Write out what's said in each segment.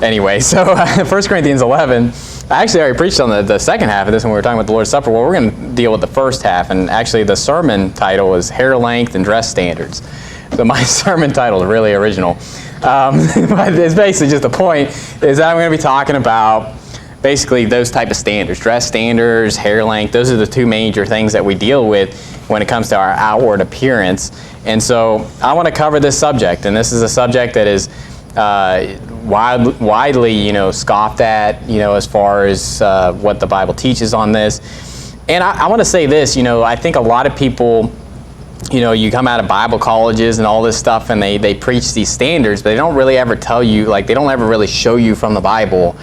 Anyway, so 1 Corinthians 11, I actually already preached on the second half of this when we were talking about the Lord's Supper. Well, we're going to deal with the first half, and actually the sermon title was Hair Length and Dress Standards. So my sermon title is really original. But it's basically just the point is that I'm going to be talking about basically those type of standards, dress standards, hair length. Those are the two major things that we deal with when it comes to our outward appearance. And so I want to cover this subject, and this is a subject that is widely, scoffed at, as far as what the Bible teaches on this. And I want to say this, I think a lot of people, you come out of Bible colleges and all this stuff, and they preach these standards, but they don't really ever tell you, they don't ever really show you from the Bible,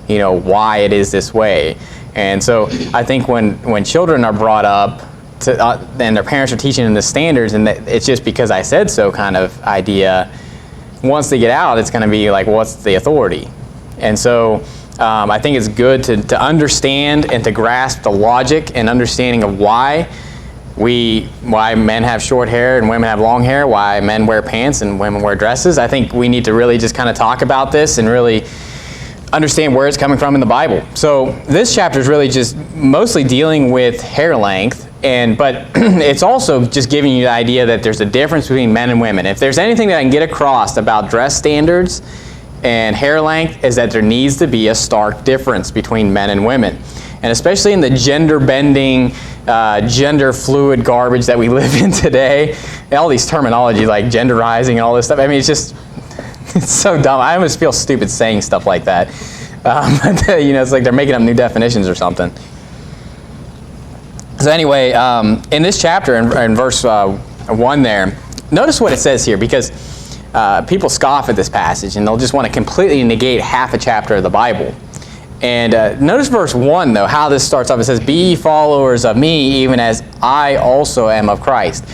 why it is this way. And so I think when children are brought up and their parents are teaching them the standards, and it's just because I said so kind of idea, once they get out, it's going to be like, what's the authority? And so I think it's good to understand and to grasp the logic and understanding of why men have short hair and women have long hair, why men wear pants and women wear dresses. I think we need to really just kind of talk about this and really understand where it's coming from in the Bible. So this chapter is really just mostly dealing with hair length, but it's also just giving you the idea that there's a difference between men and women. If there's anything that I can get across about dress standards and hair length, is that there needs to be a stark difference between men and women. And especially in the gender-bending, gender-fluid garbage that we live in today, and all these terminology like genderizing and all this stuff, it's so dumb. I almost feel stupid saying stuff like that. It's like they're making up new definitions or something. So anyway, in this chapter, in verse 1 there, notice what it says here, because people scoff at this passage, and they'll just want to completely negate half a chapter of the Bible. And notice verse 1, though, how this starts off. It says, "Be ye followers of me, even as I also am of Christ."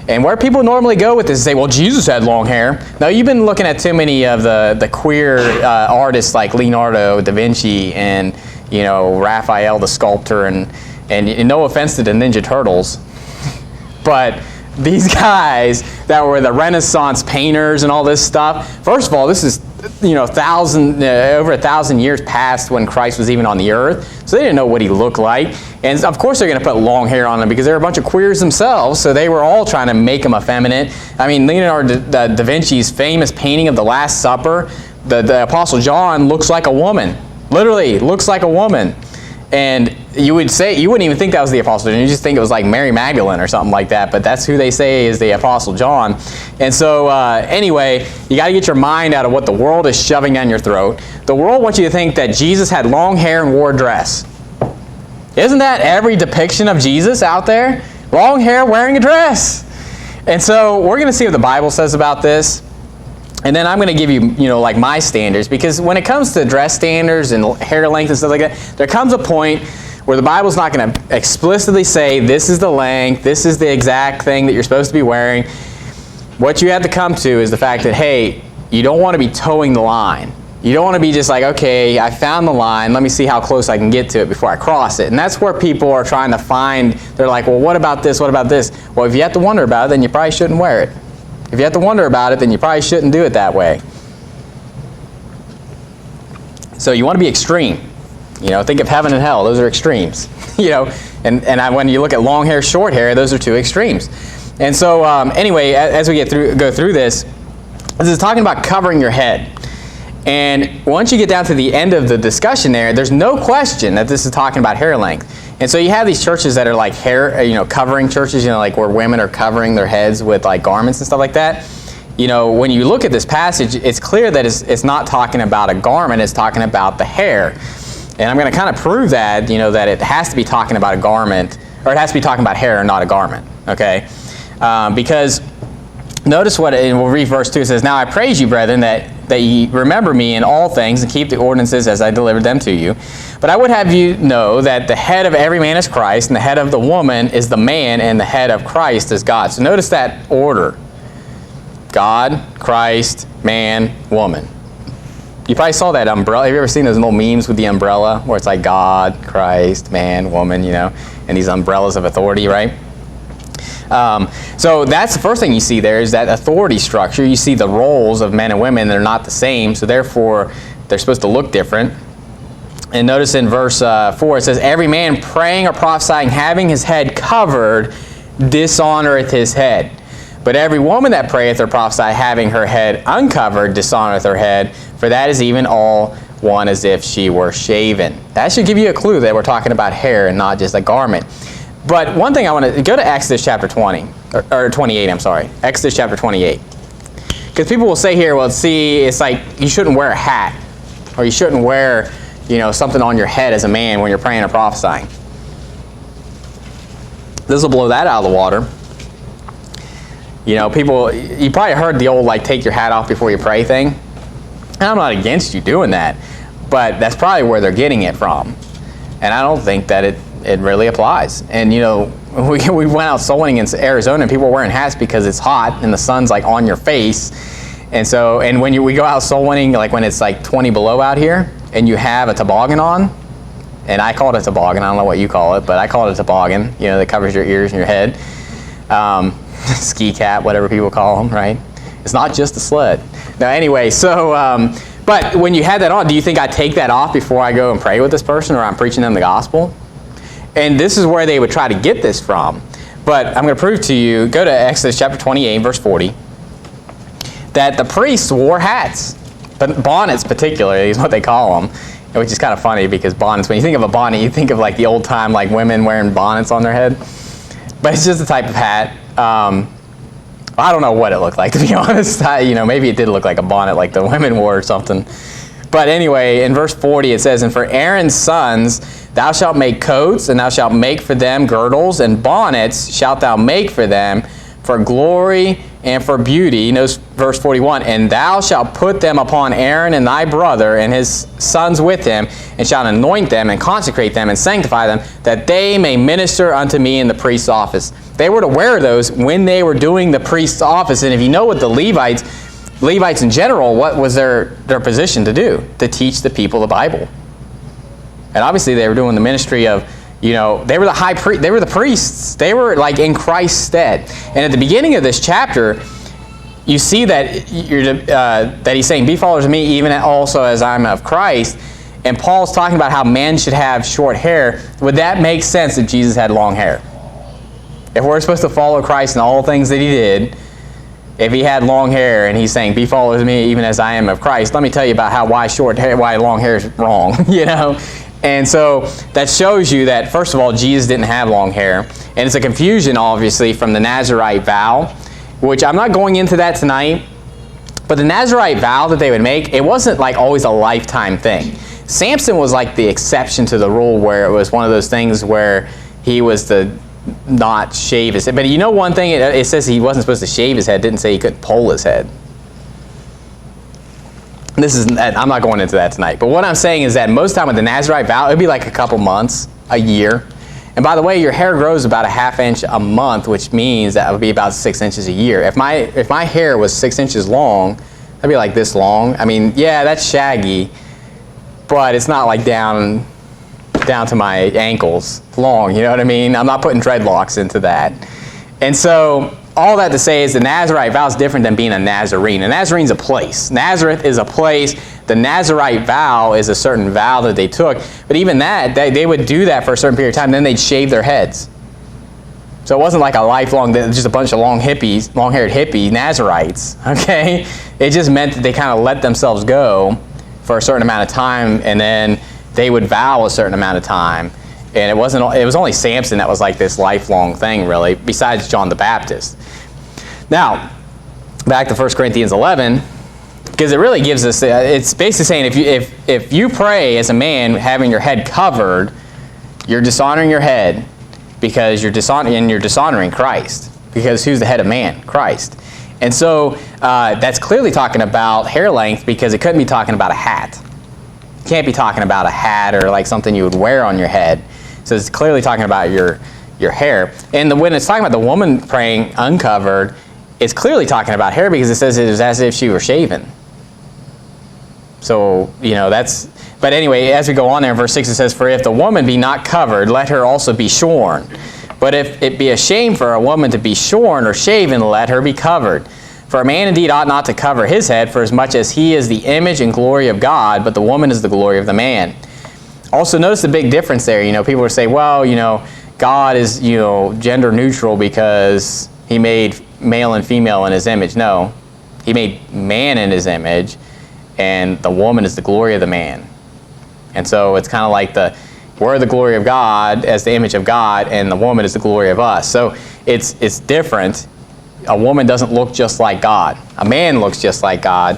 And where people normally go with this is say, well, Jesus had long hair. Now, you've been looking at too many of the queer artists like Leonardo da Vinci and, Raphael the sculptor, and no offense to the Ninja Turtles, but these guys that were the Renaissance painters and all this stuff, first of all, this is over 1,000 years past when Christ was even on the earth, so they didn't know what he looked like. And of course they're going to put long hair on him because they're a bunch of queers themselves, so they were all trying to make him effeminate. Leonardo da Vinci's famous painting of the Last Supper, the Apostle John looks like a woman, literally looks like a woman. And you wouldn't even think that was the Apostle John. You just think it was like Mary Magdalene or something like that. But that's who they say is the Apostle John. And so anyway, you got to get your mind out of what the world is shoving down your throat. The world wants you to think that Jesus had long hair and wore a dress. Isn't that every depiction of Jesus out there? Long hair, wearing a dress. And so we're going to see what the Bible says about this. And then I'm going to give you, my standards, because when it comes to dress standards and hair length and stuff like that, there comes a point where the Bible's not going to explicitly say, this is the length, this is the exact thing that you're supposed to be wearing. What you have to come to is the fact that, hey, you don't want to be towing the line. You don't want to be just like, okay, I found the line, let me see how close I can get to it before I cross it. And that's where people are trying to find, they're like, well, what about this, what about this? Well, if you have to wonder about it, then you probably shouldn't wear it. If you have to wonder about it, then you probably shouldn't do it that way. So you want to be extreme. Think of heaven and hell. Those are extremes. When you look at long hair, short hair, those are two extremes. And so anyway, as we go through this is talking about covering your head. And once you get down to the end of the discussion there's no question that this is talking about hair length. And so you have these churches that are like hair, covering churches, like where women are covering their heads with like garments and stuff like that. When you look at this passage, it's clear that it's not talking about a garment, it's talking about the hair. And I'm going to kind of prove that, that it has to be talking about a garment, or it has to be talking about hair and not a garment, okay? Because notice and we'll read verse 2, it says, "Now I praise you, brethren, that ye remember me in all things, and keep the ordinances as I delivered them to you. But I would have you know that the head of every man is Christ, and the head of the woman is the man, and the head of Christ is God." So notice that order. God, Christ, man, woman. You probably saw that umbrella. Have you ever seen those little memes with the umbrella where it's like God, Christ, man, woman, and these umbrellas of authority, right? So that's the first thing you see there is that authority structure. You see the roles of men and women, they're not the same, so therefore they're supposed to look different. And notice in verse 4 it says, every man praying or prophesying having his head covered dishonoreth his head. But every woman that prayeth or prophesieth having her head uncovered dishonoreth her head, for that is even all one as if she were shaven. That should give you a clue that we're talking about hair and not just a garment. But one thing I want to go to Exodus chapter 20, or 28, I'm sorry. Exodus chapter 28. Because people will say here, well, see, it's like you shouldn't wear a hat, or you shouldn't wear, something on your head as a man when you're praying or prophesying. This will blow that out of the water. People, you probably heard the old, take your hat off before you pray thing. And I'm not against you doing that, but that's probably where they're getting it from. And I don't think that it really applies. And, we went out soul winning in Arizona, and people were wearing hats because it's hot and the sun's, on your face. And when we go out soul winning, when it's, 20 below out here, and you have a toboggan on, and I call it a toboggan, I don't know what you call it, but I call it a toboggan, that covers your ears and your head. Ski cap, whatever people call them, right? It's not just a sled. Now, anyway, so, but when you have that on, do you think I take that off before I go and pray with this person, or I'm preaching them the gospel? And this is where they would try to get this from. But I'm going to prove to you, go to Exodus chapter 28, verse 40, that the priests wore hats, but bonnets particularly is what they call them, which is kind of funny because bonnets, when you think of a bonnet, you think of the old time women wearing bonnets on their head. But it's just a type of hat. I don't know what it looked like, to be honest. Maybe it did look like a bonnet like the women wore or something. But anyway, in verse 40 it says, and for Aaron's sons thou shalt make coats, and thou shalt make for them girdles, and bonnets shalt thou make for them for glory and for beauty. Notice verse 41, and thou shalt put them upon Aaron and thy brother and his sons with him, and shalt anoint them and consecrate them and sanctify them, that they may minister unto me in the priest's office. They were to wear those when they were doing the priest's office. And if you know what the Levites in general, what was their position to do? To teach the people the Bible. And obviously they were doing the ministry of, they were the high priest, they were the priests. They were in Christ's stead. And at the beginning of this chapter, you see that that he's saying, be followers of me, even also as I'm of Christ. And Paul's talking about how men should have short hair. Would that make sense if Jesus had long hair? If we're supposed to follow Christ in all the things that he did, if he had long hair and he's saying, be followers of me, even as I am of Christ, let me tell you about why long hair is wrong, And so that shows you that, first of all, Jesus didn't have long hair. And it's a confusion, obviously, from the Nazirite vow, which I'm not going into that tonight. But the Nazirite vow that they would make, it wasn't always a lifetime thing. Samson was the exception to the rule, where it was one of those things where he was the not shave his head. But one thing, it says he wasn't supposed to shave his head. It didn't say he couldn't pull his head. I'm not going into that tonight. But what I'm saying is that most time with the Nazirite vow, it would be a couple months, a year. And by the way, your hair grows about a ½ inch a month, which means that would be about 6 inches a year. If my hair was 6 inches long, that'd be this long. I mean, yeah, that's shaggy, but it's not down to my ankles long, you know what I mean? I'm not putting dreadlocks into that. And so all that to say is the Nazirite vow is different than being a Nazarene. A Nazarene's a place. Nazareth is a place. The Nazirite vow is a certain vow that they took. But even that, they would do that for a certain period of time, then they'd shave their heads. So it wasn't a lifelong, just a bunch of long-haired hippie Nazarites, okay? It just meant that they kind of let themselves go for a certain amount of time, and then they would vow a certain amount of time. And it was only Samson that was this lifelong thing, really, besides John the Baptist. Now, back to 1 Corinthians 11, because it really gives us, it's basically saying if you pray as a man having your head covered, you're dishonoring your head because you're dishonoring Christ. Because who's the head of man? Christ. And so that's clearly talking about hair length, because it couldn't be talking about a hat. It can't be talking about a hat or something you would wear on your head. So it's clearly talking about your hair. And when it's talking about the woman praying uncovered, it's clearly talking about hair, because it says it was as if she were shaven. So, that's... But anyway, as we go on there in verse 6, it says, for if the woman be not covered, let her also be shorn. But if it be a shame for a woman to be shorn or shaven, let her be covered. For a man indeed ought not to cover his head, for as much as he is the image and glory of God, but the woman is the glory of the man. Also, notice the big difference there. People will say, well, God is, gender neutral because he made male and female in his image. No, he made man in his image, and the woman is the glory of the man. And so it's kind of like we're the glory of God as the image of God, and the woman is the glory of us. So it's different. A woman doesn't look just like God. A man looks just like God,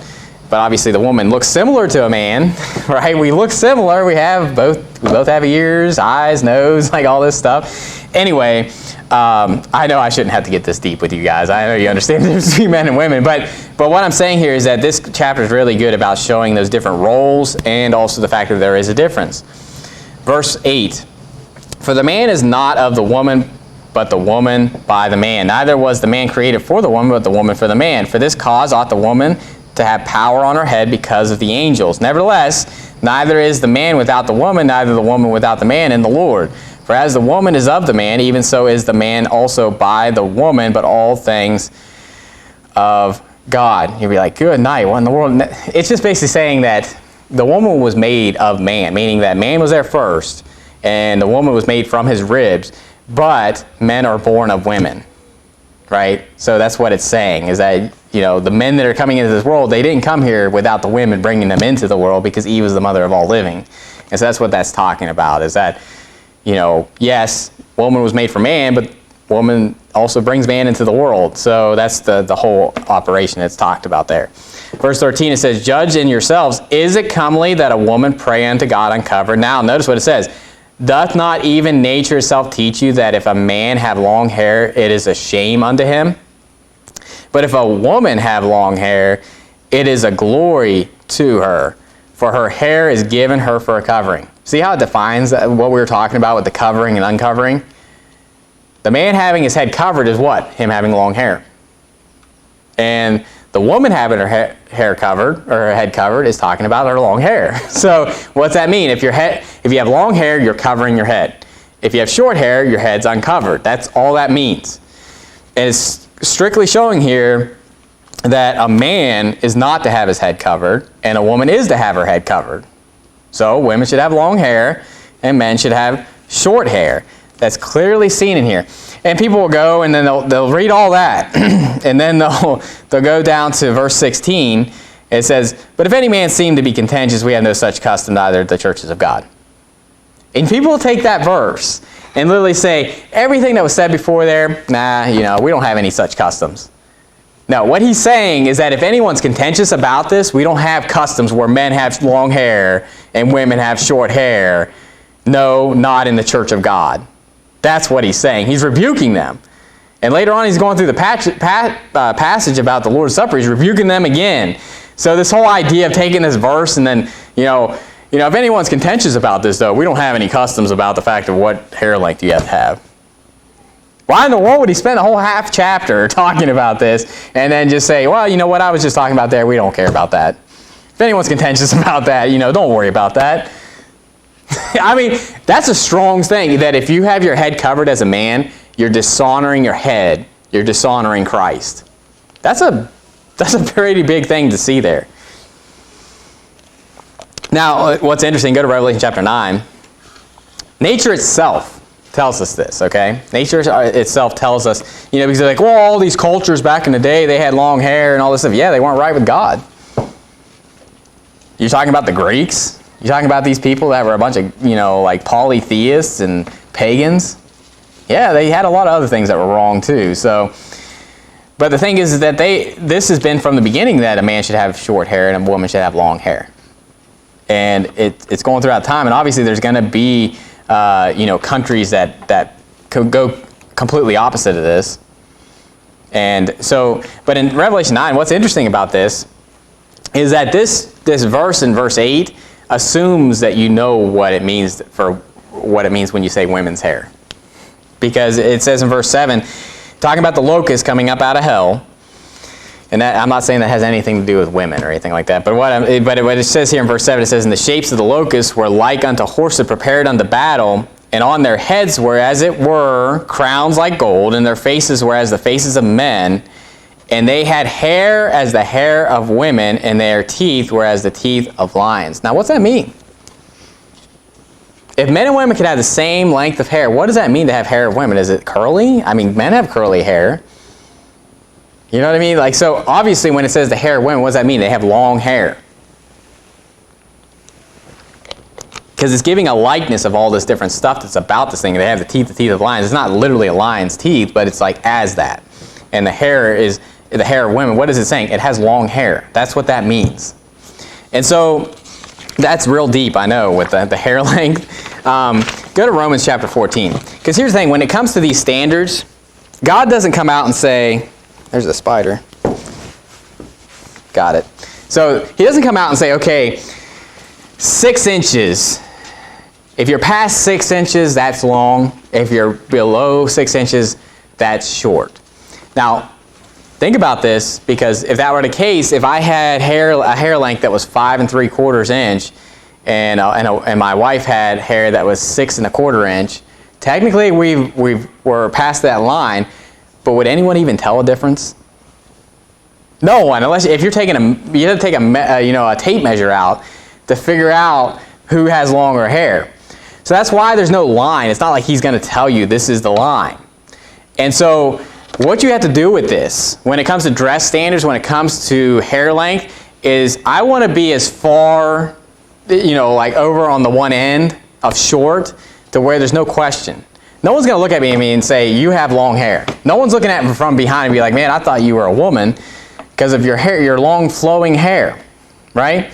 but obviously the woman looks similar to a man, right? We look similar. We both have ears, eyes, nose, like all this stuff. Anyway, I know I shouldn't have to get this deep with you guys. I know you understand the difference between men and women, but what I'm saying here is that this chapter is really good about showing those different roles and also the fact that there is a difference. Verse 8, for the man is not of the woman, but the woman by the man. Neither was the man created for the woman, but the woman for the man. For this cause ought the woman to have power on her head because of the angels. Nevertheless, neither is the man without the woman, neither the woman without the man in the Lord. For as the woman is of the man, even so is the man also by the woman, but all things of God. You'll be like, good night, what in the world? It's just basically saying that the woman was made of man, meaning that man was there first, and the woman was made from his ribs, but men are born of women, right? So that's what it's saying, is that, the men that are coming into this world, they didn't come here without the women bringing them into the world, because Eve was the mother of all living. And so that's what that's talking about, is that, yes, woman was made for man, but woman also brings man into the world. So that's the whole operation that's talked about there. Verse 13, it says, judge in yourselves, is it comely that a woman pray unto God uncovered? Now, notice what it says. Doth not even nature itself teach you that if a man have long hair, it is a shame unto him? But if a woman have long hair, it is a glory to her, for her hair is given her for a covering. See how it defines what we were talking about with the covering and uncovering? The man having his head covered is what? Him having long hair. And the woman having her hair covered, or her head covered, is talking about her long hair. So what's that mean? If you have long hair, you're covering your head. If you have short hair, your head's uncovered. That's all that means. And it's strictly showing here that a man is not to have his head covered, and a woman is to have her head covered. So women should have long hair, and men should have short hair. That's clearly seen in here. And people will go and then they'll read all that, and then they'll go down to verse 16. It says, but if any man seem to be contentious, we have no such custom, neither the churches of God. And people will take that verse and literally say, everything that was said before there, we don't have any such customs. No, what he's saying is that if anyone's contentious about this, we don't have customs where men have long hair and women have short hair. No, not in the church of God. That's what he's saying. He's rebuking them. And later on, he's going through the passage about the Lord's Supper. He's rebuking them again. So this whole idea of taking this verse and then, if anyone's contentious about this, though, we don't have any customs about the fact of what hair length you have to have. Why in the world would he spend a whole half chapter talking about this and then just say, well, you know what I was just talking about there, we don't care about that. If anyone's contentious about that, don't worry about that. I mean, that's a strong thing, that if you have your head covered as a man, you're dishonoring your head. You're dishonoring Christ. That's a pretty big thing to see there. Now, what's interesting, go to Revelation chapter 9. Nature itself tells us this, okay? Nature itself tells us, because they're like, well, all these cultures back in the day, they had long hair and all this stuff. Yeah, they weren't right with God. You're talking about the Greeks? You're talking about these people that were a bunch of, like polytheists and pagans? Yeah, they had a lot of other things that were wrong too. So, but the thing is that this has been from the beginning that a man should have short hair and a woman should have long hair. And it's going throughout time. And obviously there's going to be, countries that could go completely opposite of this. And so, but in Revelation 9, what's interesting about this is that this verse in verse 8 assumes that you know what it means when you say women's hair. Because it says in verse 7, talking about the locusts coming up out of hell, and that, I'm not saying that has anything to do with women or anything like that, but what it says here in verse 7, it says, and the shapes of the locusts were like unto horses prepared unto battle, And on their heads were, as it were, crowns like gold, and their faces were as the faces of men. And they had hair as the hair of women, and their teeth were as the teeth of lions. Now, what's that mean? If men and women could have the same length of hair, what does that mean to have hair of women? Is it curly? I mean, men have curly hair. You know what I mean? Like, so obviously when it says the hair of women, what does that mean? They have long hair. Because it's giving a likeness of all this different stuff that's about this thing. They have the teeth of lions. It's not literally a lion's teeth, but it's like as that. And the hair is the hair of women. What is it saying? It has long hair. That's what that means. And so that's real deep, I know, with the hair length. Go to Romans chapter 14. Because here's the thing. When it comes to these standards, God doesn't come out and say, there's a spider. Got it. So he doesn't come out and say, okay, 6 inches. If you're past 6 inches, that's long. If you're below 6 inches, that's short. Now, think about this, because if that were the case, if I had a hair length that was 5 3/4 inch, and my wife had hair that was 6 1/4 inch, technically we're past that line. But would anyone even tell a difference? No one, unless if you're taking you have to take a tape measure out to figure out who has longer hair. So that's why there's no line. It's not like he's going to tell you this is the line. And so what you have to do with this, when it comes to dress standards, when it comes to hair length, is I want to be as far, like over on the one end of short to where there's no question. No one's going to look at me and say, you have long hair. No one's looking at me from behind and be like, man, I thought you were a woman because of your hair, your long flowing hair, right?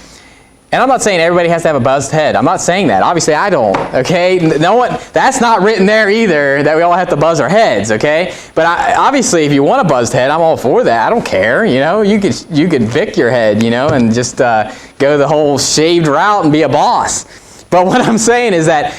And I'm not saying everybody has to have a buzzed head. I'm not saying that. Obviously, I don't, okay? No one, that's not written there either, that we all have to buzz our heads, okay? But obviously, if you want a buzzed head, I'm all for that. I don't care, You could Vic your head, and just go the whole shaved route and be a boss. But what I'm saying is that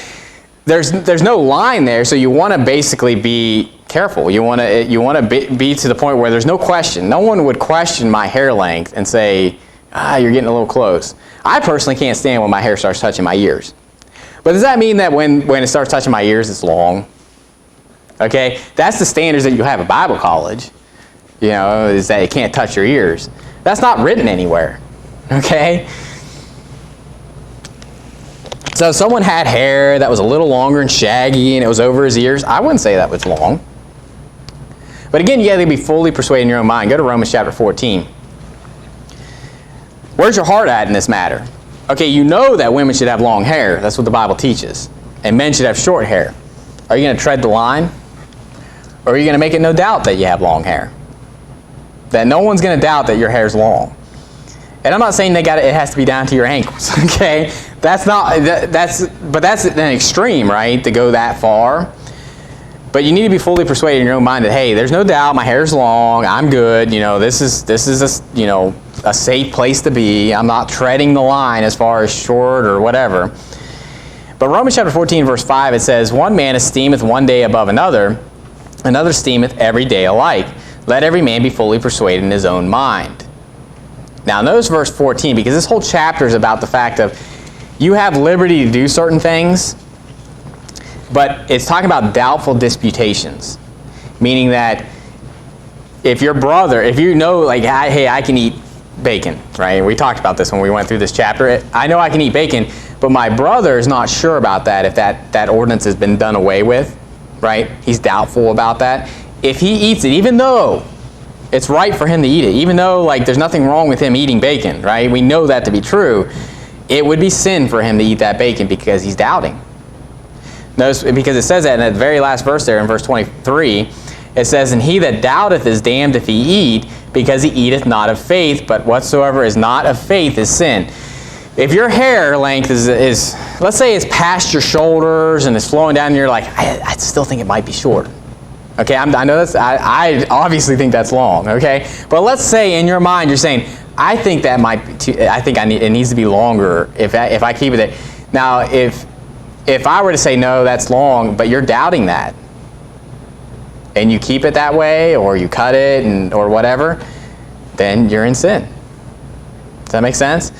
there's no line there, so you want to basically be careful. You want to be to the point where there's no question. No one would question my hair length and say, you're getting a little close. I personally can't stand when my hair starts touching my ears. But does that mean that when it starts touching my ears, it's long? Okay? That's the standards that you have at Bible college, is that it can't touch your ears. That's not written anywhere. Okay? So if someone had hair that was a little longer and shaggy and it was over his ears, I wouldn't say that was long. But again, you got to be fully persuaded in your own mind. Go to Romans chapter 14. Where's your heart at in this matter? Okay, you know that women should have long hair. That's what the Bible teaches. And men should have short hair. Are you going to tread the line? Or are you going to make it no doubt that you have long hair? That no one's going to doubt that your hair's long. And I'm not saying it has to be down to your ankles, okay? That's an extreme, right, to go that far. But you need to be fully persuaded in your own mind that, hey, there's no doubt my hair's long, I'm good, this is a safe place to be. I'm not treading the line as far as short or whatever. But Romans chapter 14, verse 5, it says, one man esteemeth one day above another, another esteemeth every day alike. Let every man be fully persuaded in his own mind. Now notice verse 14, because this whole chapter is about the fact of you have liberty to do certain things, but it's talking about doubtful disputations. Meaning that if your brother, if you know, like, hey, I can eat bacon, right? We talked about this when we went through this chapter. I know I can eat bacon, but my brother is not sure about that, if that ordinance has been done away with, right? He's doubtful about that. If he eats it, even though it's right for him to eat it, even though like there's nothing wrong with him eating bacon, right? We know that to be true. It would be sin for him to eat that bacon because he's doubting. Notice, because it says that in the very last verse there in verse 23, it says, and he that doubteth is damned if he eat, because he eateth not of faith, but whatsoever is not of faith is sin. If your hair length is let's say it's past your shoulders and it's flowing down and you're like, I still think it might be short. Okay, I know I obviously think that's long, okay? But let's say in your mind you're saying, I think that might be it needs to be longer if I keep it. Now, if I were to say, no, that's long, but you're doubting that, and you keep it that way, or you cut it, or whatever, then you're in sin. Does that make sense?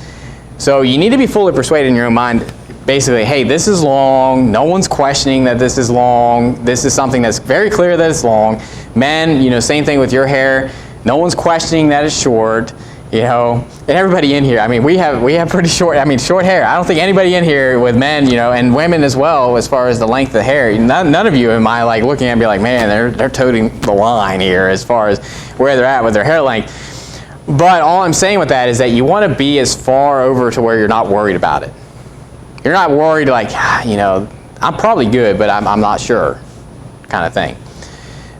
So you need to be fully persuaded in your own mind basically, hey, this is long. No one's questioning that this is long. This is something that's very clear that it's long. Men, same thing with your hair. No one's questioning that it's short. And everybody in here, I mean, we have pretty short hair. I don't think anybody in here with men, and women as well, as far as the length of the hair, none of you am I like looking at and be like, man, they're toting the line here as far as where they're at with their hair length. But all I'm saying with that is that you want to be as far over to where you're not worried about it. You're not worried like, I'm probably good, but I'm not sure kind of thing.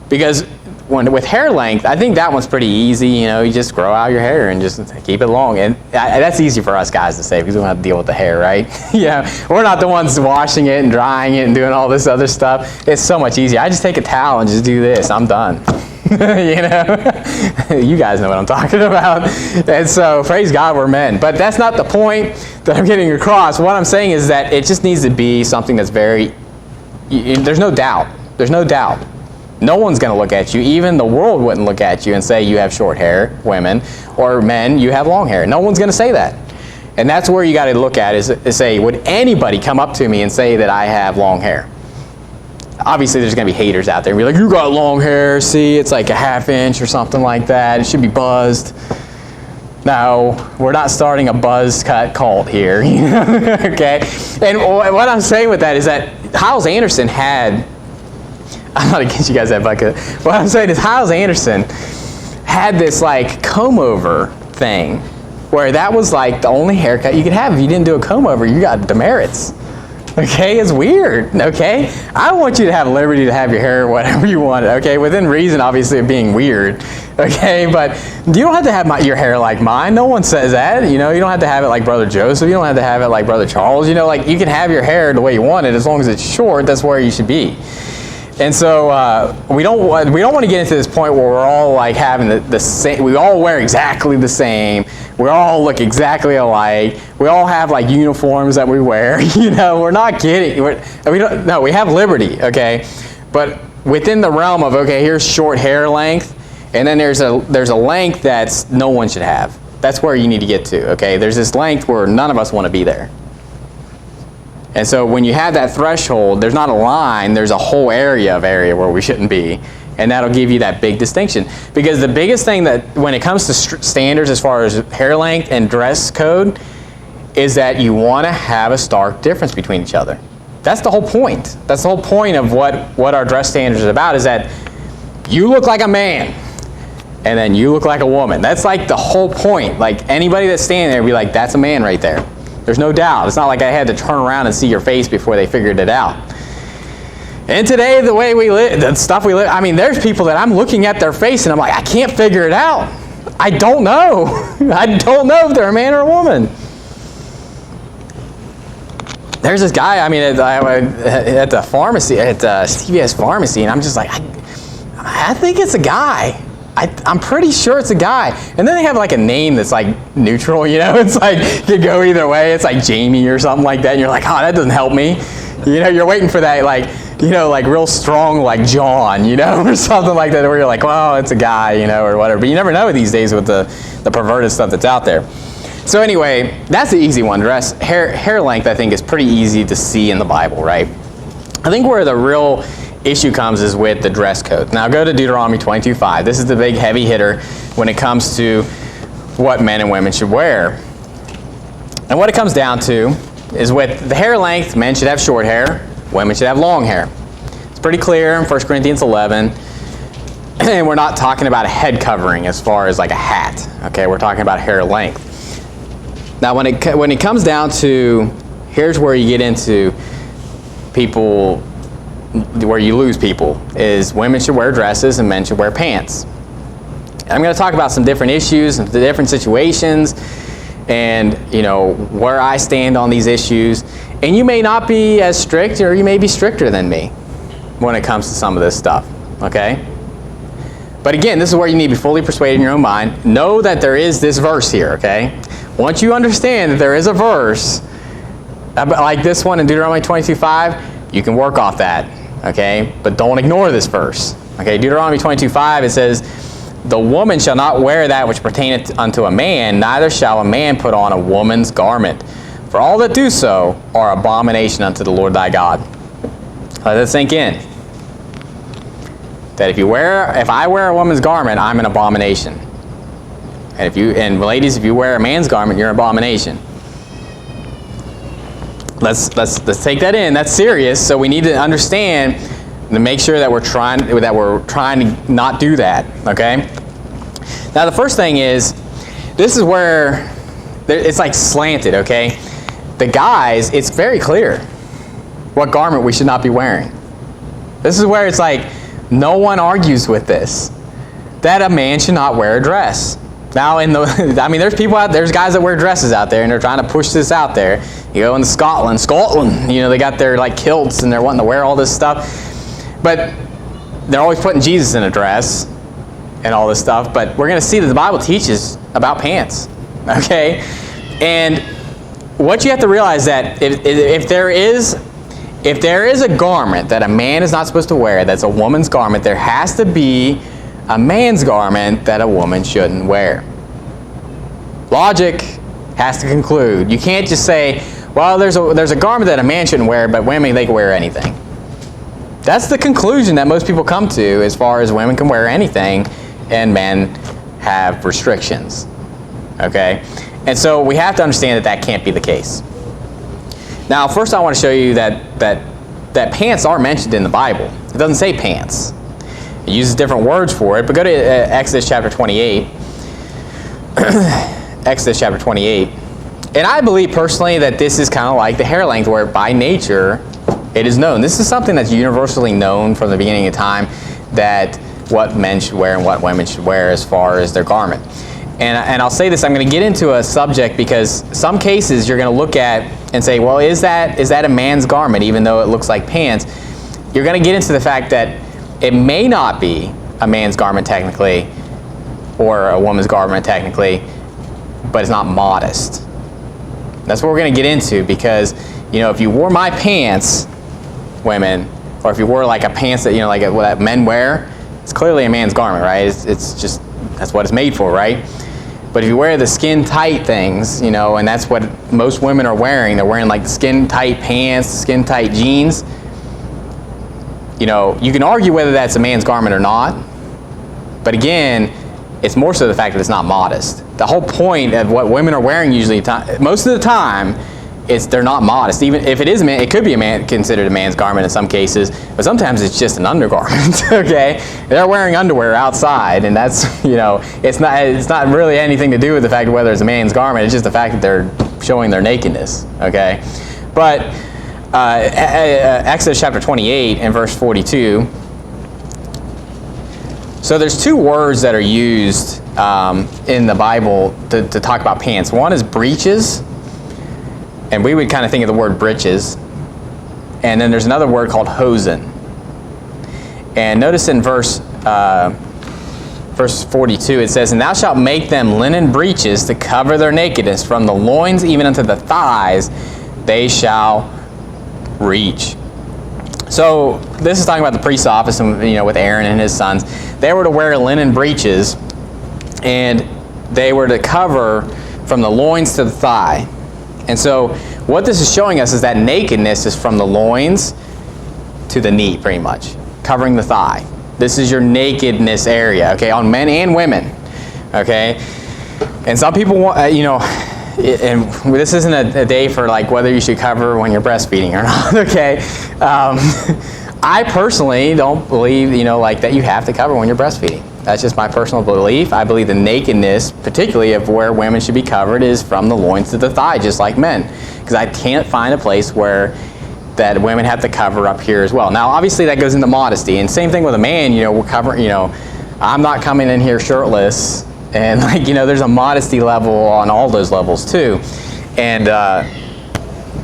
Because with hair length, I think that one's pretty easy. You just grow out your hair and just keep it long. And that's easy for us guys to say because we don't have to deal with the hair, right? We're not the ones washing it and drying it and doing all this other stuff. It's so much easier. I just take a towel and just do this. I'm done. You guys know what I'm talking about. And so, praise God, we're men. But that's not the point that I'm getting across. What I'm saying is that it just needs to be something that's there's no doubt. There's no doubt. No one's going to look at you. Even the world wouldn't look at you and say you have short hair, women, or men, you have long hair. No one's going to say that. And that's where you got to look at is say, would anybody come up to me and say that I have long hair? Obviously, there's going to be haters out there and be like, you got long hair, see, it's like a ½ inch or something like that. It should be buzzed. No, we're not starting a buzz cut cult here. Okay? And what I'm saying with that is that Hyles Anderson had, I'm not against you guys that bucket. What I'm saying is Hyles Anderson had this like comb over thing where that was like the only haircut you could have. If you didn't do a comb over, you got demerits. Okay, it's weird. Okay, I want you to have liberty to have your hair whatever you want. Okay, within reason, obviously, of being weird. Okay, but you don't have to have your hair like mine. No one says that. You don't have to have it like Brother Joseph. You don't have to have it like Brother Charles. Like you can have your hair the way you want it as long as it's short. That's where you should be. And so we don't want to get into this point where we're all like having the same. We all wear exactly the same. We all look exactly alike. We all have like uniforms that we wear. We're not kidding. We have liberty. Okay, but within the realm of here's short hair length, and then there's a length that's no one should have. That's where you need to get to. Okay, there's this length where none of us want to be there. And so when you have that threshold, there's not a line, there's a whole area where we shouldn't be. And that'll give you that big distinction. Because the biggest thing that, when it comes to standards as far as hair length and dress code, is that you want to have a stark difference between each other. That's the whole point. That's the whole point of what our dress standards is about, is that you look like a man, and then you look like a woman. That's like the whole point. Like anybody that's standing there will be like, that's a man right there. There's no doubt. It's not like I had to turn around and see your face before they figured it out. And today, the way we live, the stuff we live, there's people that I'm looking at their face and I'm like, I can't figure it out. I don't know. I don't know if they're a man or a woman. There's this guy, at the pharmacy, at CVS Pharmacy, and I'm just like, I think it's a guy. I'm pretty sure it's a guy. And then they have like a name that's like neutral, it's like, it could go either way. It's like Jamie or something like that. And you're like, oh, that doesn't help me. You're waiting for that like real strong like John, or something like that where you're like, well, it's a guy, or whatever. But you never know these days with the perverted stuff that's out there. So anyway, that's the easy one. Hair length, I think, is pretty easy to see in the Bible, right? I think where the real issue comes is with the dress code. Now go to Deuteronomy 22:5. This is the big heavy hitter when it comes to what men and women should wear. And what it comes down to is with the hair length, men should have short hair, women should have long hair. It's pretty clear in 1 Corinthians 11. And we're not talking about a head covering as far as like a hat. Okay, we're talking about hair length. Now when it comes down to, here's where you get into people, where you lose people, is women should wear dresses and men should wear pants. And I'm going to talk about some different issues and the different situations and where I stand on these issues. And you may not be as strict, or you may be stricter than me when it comes to some of this stuff. Okay? But again, this is where you need to be fully persuaded in your own mind. Know that there is this verse here, okay? Once you understand that there is a verse like this one in Deuteronomy 22:5, you can work off that. Okay, but don't ignore this verse. Okay, Deuteronomy 22:5, it says, the woman shall not wear that which pertaineth unto a man, neither shall a man put on a woman's garment. For all that do so are abomination unto the Lord thy God. Let that sink in. That if I wear a woman's garment, I'm an abomination. And ladies, if you wear a man's garment, you're an abomination. Let's take that in. That's serious. So we need to understand to make sure that we're trying to not do that. Okay. Now the first thing is, this is where it's like slanted. Okay. The guys, it's very clear what garment we should not be wearing. This is where it's like no one argues with this, that a man should not wear a dress. Now, there's people there's guys that wear dresses out there, and they're trying to push this out there. You go into Scotland, they got their like kilts, and they're wanting to wear all this stuff. But they're always putting Jesus in a dress and all this stuff. But we're going to see that the Bible teaches about pants, okay? And what you have to realize that if there is a garment that a man is not supposed to wear, that's a woman's garment, there has to be a man's garment that a woman shouldn't wear. Logic has to conclude. You can't just say, well, there's a garment that a man shouldn't wear, but women, they can wear anything. That's the conclusion that most people come to as far as women can wear anything and men have restrictions. Okay? And so we have to understand that can't be the case. Now, first I want to show you that pants are mentioned in the Bible. It doesn't say pants. It uses different words for it, but go to Exodus chapter 28. Exodus chapter 28. And I believe personally that this is kind of like the hair length, where by nature it is known. This is something that's universally known from the beginning of time, that what men should wear and what women should wear as far as their garment. And I'll say this, I'm going to get into a subject because some cases you're going to look at and say, well, is that a man's garment even though it looks like pants? You're going to get into the fact that it may not be a man's garment technically or a woman's garment technically, but it's not modest. That's what we're going to get into, because if you wore my pants, women, or if you wore like a pants that that men wear, it's clearly a man's garment, right? It's just, that's what it's made for, right? But if you wear the skin tight things, and that's what most women are wearing, they're wearing like skin tight pants, skin tight jeans. You can argue whether that's a man's garment or not. But again, it's more so the fact that it's not modest. The whole point of what women are wearing usually, most of the time, they're not modest. Even if it is a man, it could be considered a man's garment in some cases, but sometimes it's just an undergarment. Okay, they're wearing underwear outside, and that's it's not really anything to do with the fact of whether it's a man's garment. It's just the fact that they're showing their nakedness. Okay, but Exodus chapter 28 and verse 42. So there's two words that are used in the Bible to talk about pants. One is breeches. And we would kind of think of the word breeches. And then there's another word called hosen. And notice in verse 42 it says, "And thou shalt make them linen breeches to cover their nakedness, from the loins even unto the thighs they shall reach." So this is talking about the priest's office, and with Aaron and his sons. They were to wear linen breeches, and they were to cover from the loins to the thigh. And so what this is showing us is that nakedness is from the loins to the knee, pretty much, covering the thigh. This is your nakedness area, okay, on men and women, okay? And some people want, and this isn't a day for like whether you should cover when you're breastfeeding or not, okay? I personally don't believe, that you have to cover when you're breastfeeding. That's just my personal belief. I believe the nakedness, particularly of where women should be covered, is from the loins to the thigh, just like men. Because I can't find a place where that women have to cover up here as well. Now, obviously, that goes into modesty. And same thing with a man, we're covering, I'm not coming in here shirtless. And, there's a modesty level on all those levels, too. And,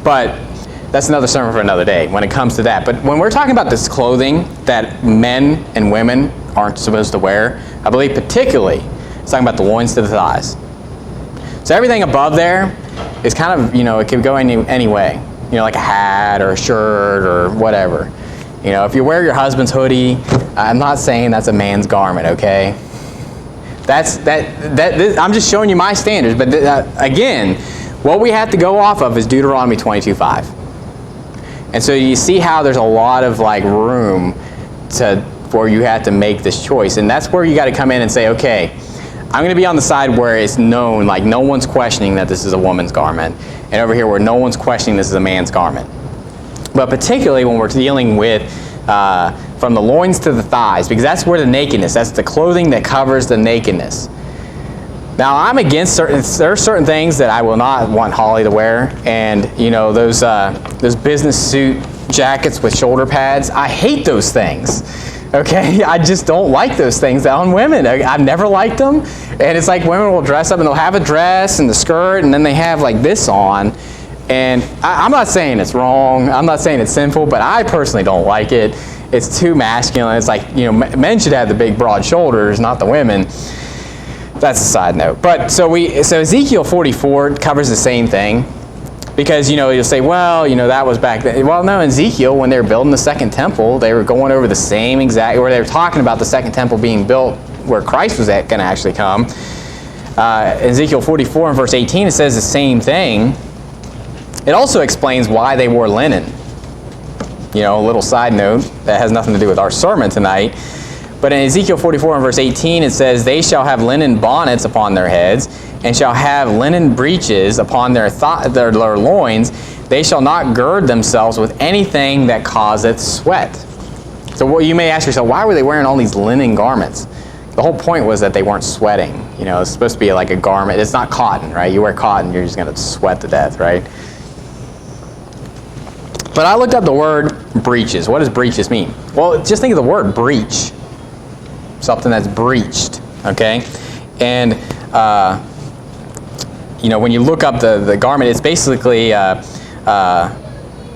but that's another sermon for another day when it comes to that. But when we're talking about this clothing that men and women aren't supposed to wear, I believe particularly it's talking about the loins to the thighs. So everything above there is kind of, it can go any way. Like a hat or a shirt or whatever. If you wear your husband's hoodie, I'm not saying that's a man's garment, okay? I'm just showing you my standards. But again, what we have to go off of is Deuteronomy 22:5. And so you see how there's a lot of like room for you have to make this choice. And that's where you got to come in and say, okay, I'm going to be on the side where it's known, like no one's questioning that this is a woman's garment. And over here where no one's questioning this is a man's garment. But particularly when we're dealing with from the loins to the thighs, because that's where the nakedness, that's the clothing that covers the nakedness. Now, I'm against there are certain things that I will not want Holly to wear, and you know those business suit jackets with shoulder pads. I hate those things. Okay, I just don't like those things on women. I've never liked them, and it's like women will dress up and they'll have a dress and the skirt, and then they have like this on. And I'm not saying it's wrong. I'm not saying it's sinful, but I personally don't like it. It's too masculine. It's like, you know, men should have the big broad shoulders, not the women. That's a side note. But so Ezekiel 44 covers the same thing, because, you know, you'll say, well, you know, that was back then. Well, no, in Ezekiel, when they were building the second temple, they were going over the same exact, where they were talking about the second temple being built where Christ was going to actually come. Ezekiel 44 and verse 18, it says the same thing. It also explains why they wore linen. You know, a little side note that has nothing to do with our sermon tonight. But in Ezekiel 44 and verse 18, it says, they shall have linen bonnets upon their heads, and shall have linen breeches upon their loins. They shall not gird themselves with anything that causeth sweat. So you may ask yourself, why were they wearing all these linen garments? The whole point was that they weren't sweating. You know, it's supposed to be like a garment. It's not cotton, right? You wear cotton, you're just going to sweat to death, right? But I looked up the word breeches. What does breeches mean? Well, just think of the word breach. Something that's breached, okay? And, you know, when you look up the garment, it's basically a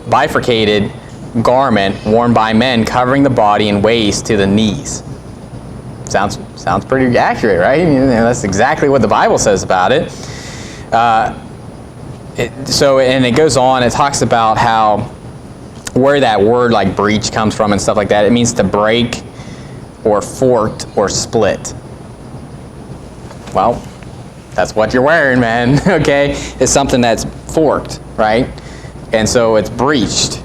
bifurcated garment worn by men covering the body and waist to the knees. Sounds pretty accurate, right? You know, that's exactly what the Bible says about it. And it goes on, it talks about how, where that word like breach comes from and stuff like that. It means to break or forked or split. Well, that's what you're wearing, man. Okay, it's something that's forked, right? And so it's breached.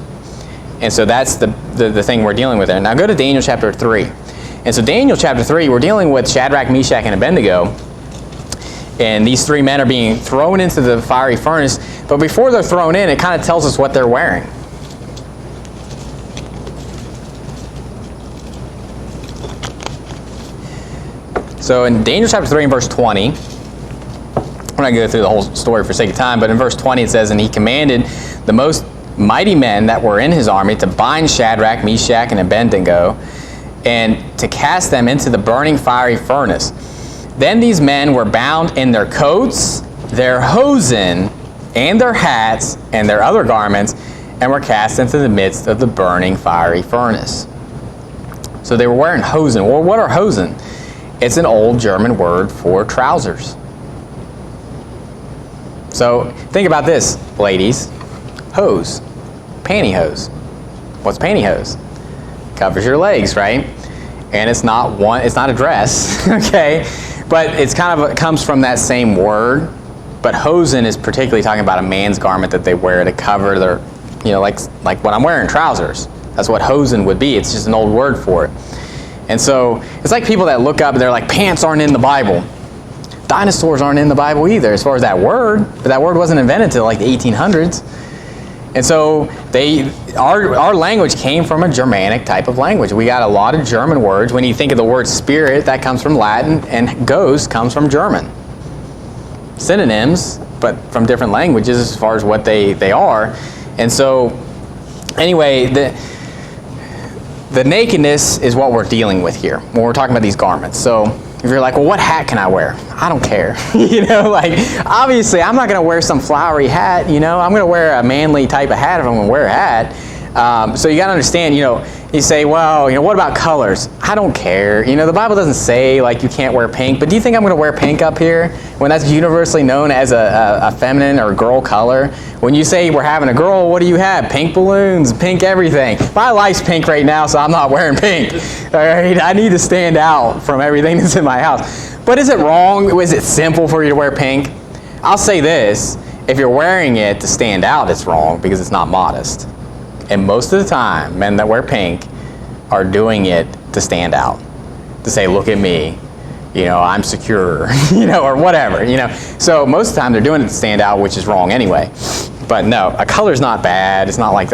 And so that's the thing we're dealing with there. Now go to Daniel chapter 3. And so Daniel chapter 3, we're dealing with Shadrach, Meshach, and Abednego. And these three men are being thrown into the fiery furnace. But before they're thrown in, it kind of tells us what they're wearing. So in Daniel chapter 3 and verse 20, we're not going to go through the whole story for sake of time, but in verse 20 it says, and he commanded the most mighty men that were in his army to bind Shadrach, Meshach, and Abednego, and to cast them into the burning fiery furnace. Then these men were bound in their coats, their hosen, and their hats, and their other garments, and were cast into the midst of the burning fiery furnace. So they were wearing hosen. Well, what are hosen? It's an old German word for trousers. So think about this, ladies. Hose. Pantyhose. What's pantyhose? Covers your legs, right? And it's not a dress, okay? But it comes from that same word. But hosen is particularly talking about a man's garment that they wear to cover their, you know, like what I'm wearing, trousers. That's what hosen would be. It's just an old word for it. And so it's like people that look up and they're like, pants aren't in the Bible. Dinosaurs aren't in the Bible either, as far as that word. But that word wasn't invented until like the 1800s. And so our language came from a Germanic type of language. We got a lot of German words. When you think of the word spirit, that comes from Latin, and ghost comes from German. Synonyms, but from different languages as far as what they are. And so anyway, the nakedness is what we're dealing with here when we're talking about these garments. So if you're like, well, what hat can I wear? I don't care. You know, like, obviously, I'm not going to wear some flowery hat. You know, I'm going to wear a manly type of hat if I'm going to wear a hat. So you got to understand, you know, you say, well, you know, what about colors? I don't care. You know, the Bible doesn't say, like, you can't wear pink. But do you think I'm going to wear pink up here when that's universally known as a feminine or girl color? When you say we're having a girl, what do you have? Pink balloons, pink everything. My life's pink right now, so I'm not wearing pink. All right? I need to stand out from everything that's in my house. But is it wrong? Is it simple for you to wear pink? I'll say this. If you're wearing it to stand out, it's wrong because it's not modest. And most of the time, men that wear pink are doing it to stand out, to say, look at me, I'm secure, or whatever, So most of the time they're doing it to stand out, which is wrong anyway. But no, a color's not bad. It's not like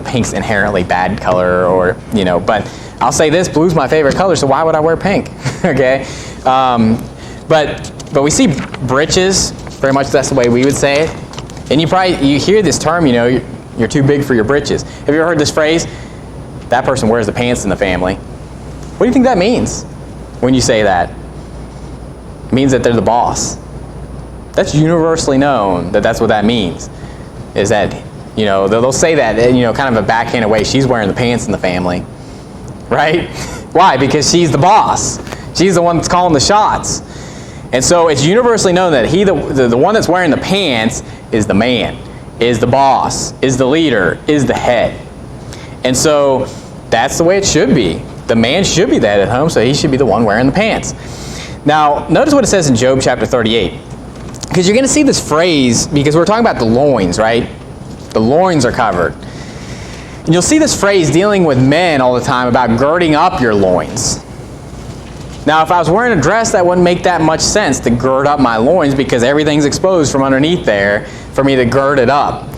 pink's inherently bad color but I'll say this, blue's my favorite color, so why would I wear pink? Okay? But we see breeches, very much that's the way we would say it. And you hear this term, you're too big for your britches. Have you ever heard this phrase? That person wears the pants in the family. What do you think that means when you say that? It means that they're the boss. That's universally known that that's what that means. Is that, they'll say that, kind of a backhanded way. She's wearing the pants in the family. Right? Why? Because she's the boss. She's the one that's calling the shots. And so it's universally known that the one that's wearing the pants is the man, is the boss, is the leader, is the head. And so that's the way it should be. The man should be the head at home, so he should be the one wearing the pants. Now, notice what it says in Job chapter 38. Because you're going to see this phrase, because we're talking about the loins, right? The loins are covered. And you'll see this phrase dealing with men all the time about girding up your loins. Now, if I was wearing a dress, that wouldn't make that much sense to gird up my loins because everything's exposed from underneath there for me to gird it up.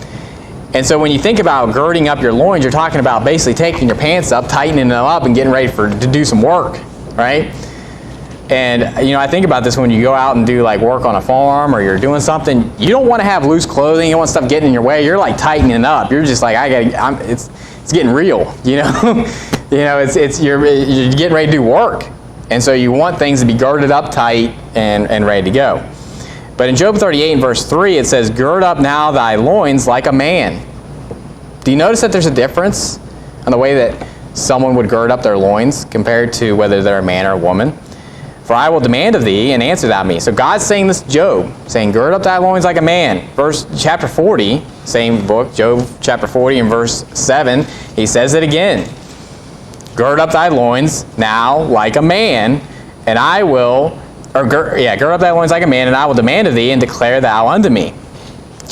And so when you think about girding up your loins, you're talking about basically taking your pants up, tightening them up, and getting ready to do some work, right? And, I think about this when you go out and do like work on a farm or you're doing something. You don't want to have loose clothing. You don't want stuff getting in your way. You're like tightening it up. You're just like, it's getting real, you're getting ready to do work. And so you want things to be girded up tight and ready to go. But in Job 38 and verse 3, it says, gird up now thy loins like a man. Do you notice that there's a difference in the way that someone would gird up their loins compared to whether they're a man or a woman? For I will demand of thee, and answer thou me. So God's saying this to Job, saying, gird up thy loins like a man. Chapter 40, same book, Job chapter 40 and verse 7, he says it again. Gird up thy loins now like a man, and I will, gird up thy loins like a man, and I will demand of thee, and declare thou unto me.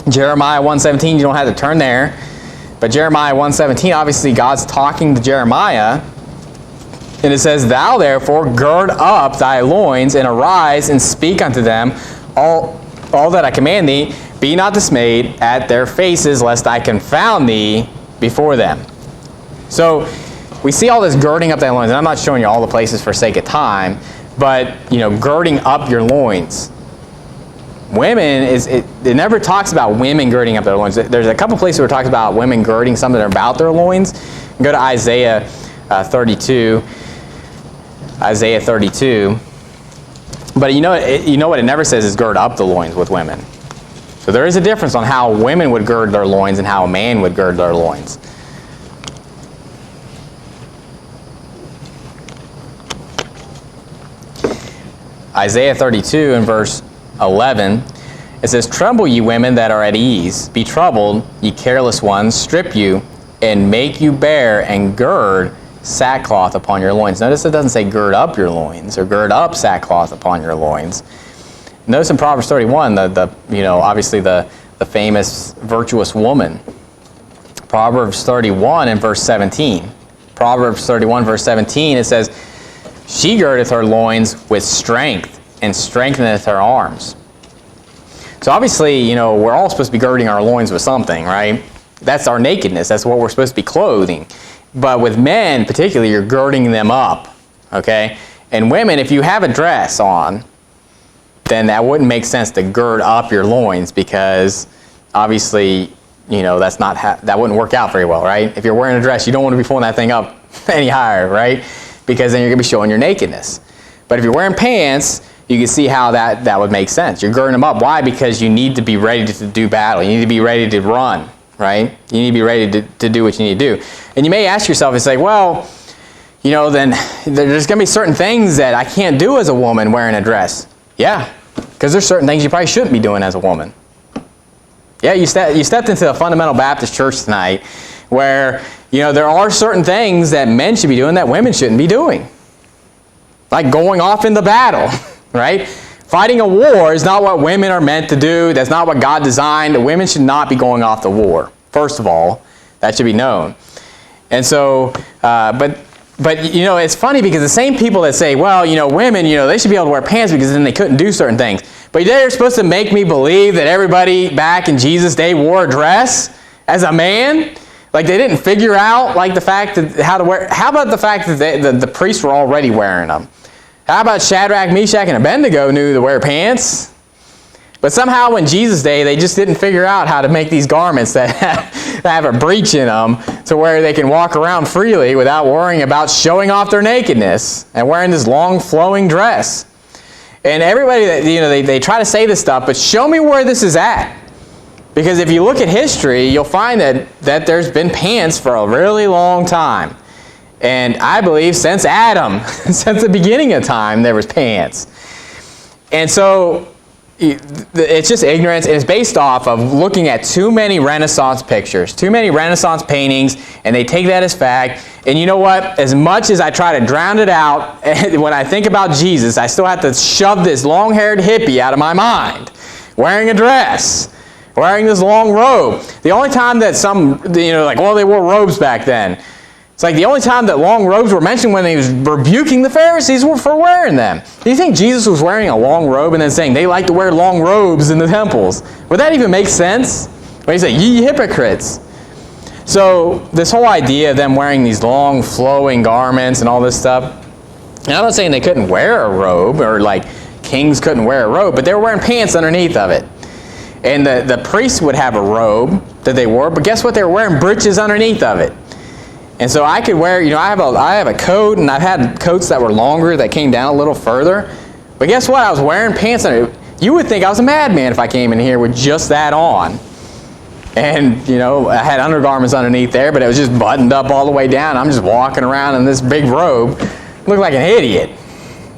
Jeremiah 1:17, you don't have to turn there, but Jeremiah 1:17, obviously God's talking to Jeremiah, and it says, thou therefore gird up thy loins, and arise, and speak unto them all that I command thee. Be not dismayed at their faces, lest I confound thee before them. So we see all this girding up thy loins, and I'm not showing you all the places for sake of time, but girding up your loins. Women it never talks about women girding up their loins. There's a couple places where it talks about women girding something about their loins. Go to Isaiah 32. Isaiah 32. But you know what it never says is gird up the loins with women. So there is a difference on how women would gird their loins and how a man would gird their loins. Isaiah 32 and verse 11, it says, tremble ye women that are at ease, be troubled, ye careless ones, strip you, and make you bare, and gird sackcloth upon your loins. Notice it doesn't say gird up your loins, or gird up sackcloth upon your loins. Notice in Proverbs 31, obviously the famous virtuous woman. Proverbs 31 and verse 17. Proverbs 31 verse 17, it says, she girdeth her loins with strength, and strengtheneth her arms. So obviously, we're all supposed to be girding our loins with something, right? That's our nakedness. That's what we're supposed to be clothing. But with men, particularly, you're girding them up, okay? And women, if you have a dress on, then that wouldn't make sense to gird up your loins because obviously, that wouldn't work out very well, right? If you're wearing a dress, you don't want to be pulling that thing up any higher, right? Because then you're going to be showing your nakedness. But if you're wearing pants, you can see how that would make sense. You're girding them up. Why? Because you need to be ready to do battle. You need to be ready to run, right? You need to be ready to do what you need to do. And you may ask yourself and say, well, then there's going to be certain things that I can't do as a woman wearing a dress. Yeah, because there's certain things you probably shouldn't be doing as a woman. Yeah, you stepped into a fundamental Baptist church tonight where, there are certain things that men should be doing that women shouldn't be doing. Like going off into battle, right? Fighting a war is not what women are meant to do. That's not what God designed. Women should not be going off to war. First of all, that should be known. And so, but it's funny because the same people that say, well, women, they should be able to wear pants because then they couldn't do certain things. But they're supposed to make me believe that everybody back in Jesus' day wore a dress as a man? Like they didn't figure out the fact that how to wear. How about the fact that the priests were already wearing them? How about Shadrach, Meshach, and Abednego knew to wear pants? But somehow in Jesus' day, they just didn't figure out how to make these garments that have a breach in them to where they can walk around freely without worrying about showing off their nakedness and wearing this long flowing dress. And everybody that, they try to say this stuff, but show me where this is at. Because if you look at history, you'll find that there's been pants for a really long time. And I believe since Adam, since the beginning of time, there was pants. And so it's just ignorance. It's based off of looking at too many Renaissance pictures, too many Renaissance paintings, and they take that as fact. And you know what? As much as I try to drown it out, when I think about Jesus, I still have to shove this long-haired hippie out of my mind, wearing a dress, wearing this long robe. The only time that they wore robes back then. It's like the only time that long robes were mentioned when he was rebuking the Pharisees for wearing them. Do you think Jesus was wearing a long robe and then saying they like to wear long robes in the temples? Would that even make sense? When he said, ye hypocrites. So this whole idea of them wearing these long flowing garments and all this stuff, and I'm not saying they couldn't wear a robe or kings couldn't wear a robe, but they were wearing pants underneath of it. And the priests would have a robe that they wore, but guess what? They were wearing breeches underneath of it. And so I could wear, I have a coat, and I've had coats that were longer that came down a little further. But guess what? I was wearing pants under it. You would think I was a madman if I came in here with just that on. And, I had undergarments underneath there, but it was just buttoned up all the way down. I'm just walking around in this big robe. Looked like an idiot.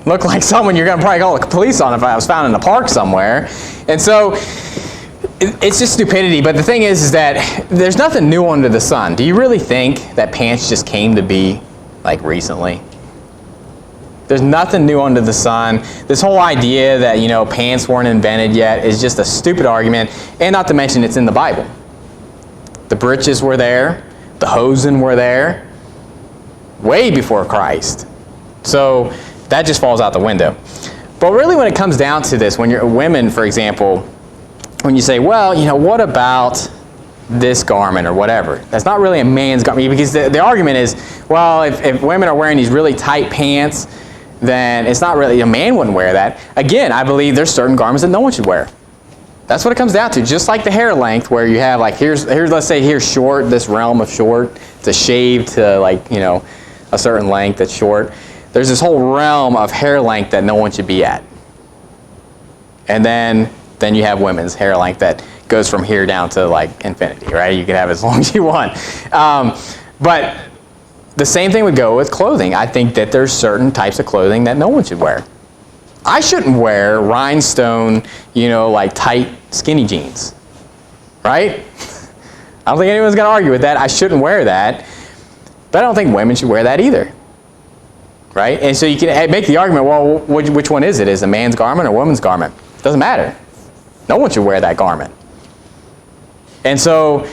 Looked like someone you're going to probably call the police on if I was found in a park somewhere. And so it's just stupidity. But the thing is that there's nothing new under the sun. Do you really think that pants just came to be recently? There's nothing new under the sun. This whole idea that, pants weren't invented yet is just a stupid argument. And not to mention it's in the Bible. The breeches were there. The hosen were there. Way before Christ. So that just falls out the window. But really when it comes down to this, when you're women, for example, when you say, well, what about this garment or whatever? That's not really a man's garment. Because the argument is, well, if women are wearing these really tight pants, then it's not really, a man wouldn't wear that. Again, I believe there's certain garments that no one should wear. That's what it comes down to. Just like the hair length, where you have here's let's say here's short, this realm of short, to shave to a certain length that's short. There's this whole realm of hair length that no one should be at. And then you have women's hair length that goes from here down to infinity, right? You can have as long as you want. But the same thing would go with clothing. I think that there's certain types of clothing that no one should wear. I shouldn't wear rhinestone, tight skinny jeans, right? I don't think anyone's going to argue with that. I shouldn't wear that. But I don't think women should wear that either. Right? And so you can make the argument, well, which one is it? Is it a man's garment or a woman's garment? It doesn't matter. No one should wear that garment. And so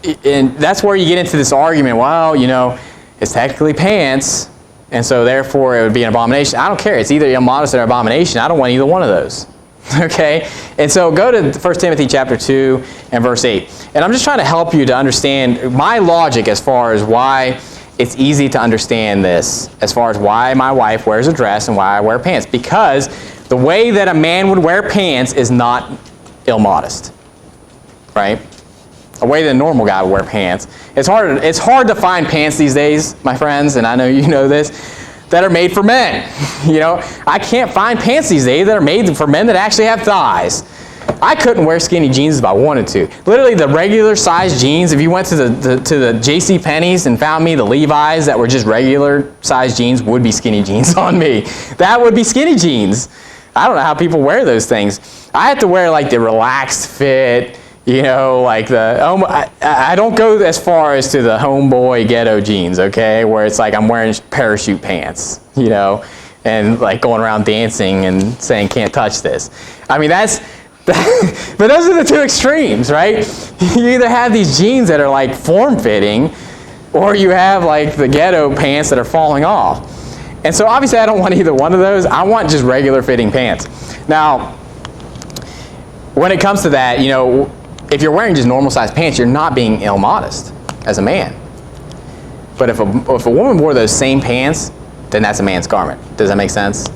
that's where you get into this argument, well, it's technically pants, and so therefore it would be an abomination. I don't care. It's either immodest or abomination. I don't want either one of those. Okay? And so go to 1 Timothy chapter 2 and verse 8. And I'm just trying to help you to understand my logic as far as why it's easy to understand this, as far as why my wife wears a dress and why I wear pants. Because the way that a man would wear pants is not immodest. Right? A way that a normal guy would wear pants. It's hard to find pants these days, my friends, and I know you know this, that are made for men. I can't find pants these days that are made for men that actually have thighs. I couldn't wear skinny jeans if I wanted to. Literally, the regular size jeans, if you went to the J.C. Penney's and found me the Levi's that were just regular size jeans, would be skinny jeans on me. That would be skinny jeans. I don't know how people wear those things. I have to wear the relaxed fit, I don't go as far as to the homeboy ghetto jeans, okay, where it's I'm wearing parachute pants, and like going around dancing and saying can't touch this. I mean, but those are the two extremes, right? You either have these jeans that are like form-fitting, or you have like the ghetto pants that are falling off. And so obviously I don't want either one of those. I want just regular fitting pants. Now, when it comes to that, you know, if you're wearing just normal sized pants, you're not being ill-modest as a man. But if a woman wore those same pants, then that's a man's garment. Does that make sense?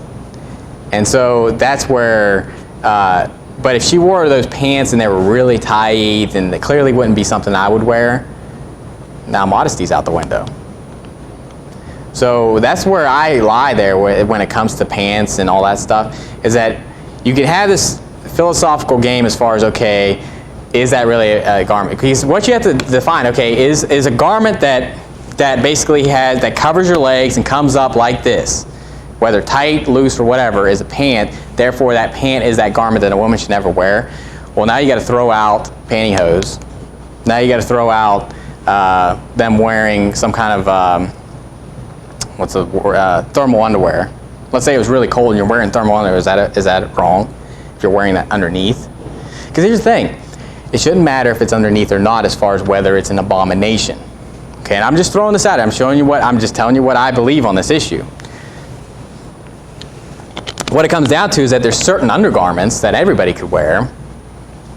And so that's where, but if she wore those pants and they were really tight, then it clearly wouldn't be something I would wear. Now modesty's out the window. So that's where I lie there when it comes to pants and all that stuff, is that you can have this philosophical game as far as, okay, is that really a garment? Because what you have to define, okay, is a garment that basically that covers your legs and comes up like this, whether tight, loose, or whatever, is a pant. Therefore, that pant is that garment that a woman should never wear. Well, now you got to throw out pantyhose. Now you got to throw out them wearing some kind of thermal underwear. Let's say it was really cold and you're wearing thermal underwear. Is that wrong if you're wearing that underneath? Because here's the thing. It shouldn't matter if it's underneath or not as far as whether it's an abomination. Okay, and I'm just throwing this out. I'm just telling you what I believe on this issue. What it comes down to is that there's certain undergarments that everybody could wear,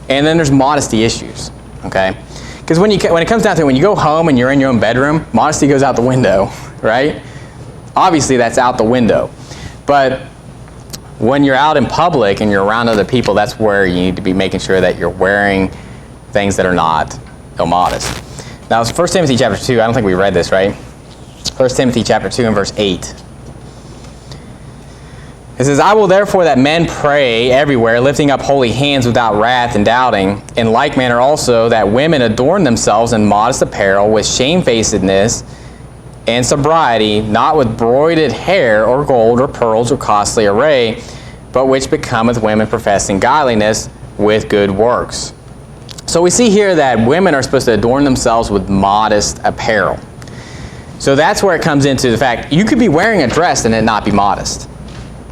and then there's modesty issues. Okay, because when it comes down to it, when you go home and you're in your own bedroom, modesty goes out the window, right? Obviously, that's out the window. But when you're out in public and you're around other people, that's where you need to be making sure that you're wearing things that are not immodest. Now, it's 1 Timothy chapter 2. I don't think we read this, right? 1 Timothy chapter 2 and verse 8. It says, I will therefore that men pray everywhere, lifting up holy hands without wrath and doubting. In like manner also that women adorn themselves in modest apparel with shamefacedness and sobriety, not with broided hair or gold or pearls or costly array, but which becometh women professing godliness with good works. So we see here that women are supposed to adorn themselves with modest apparel. So that's where it comes into the fact you could be wearing a dress and it not be modest,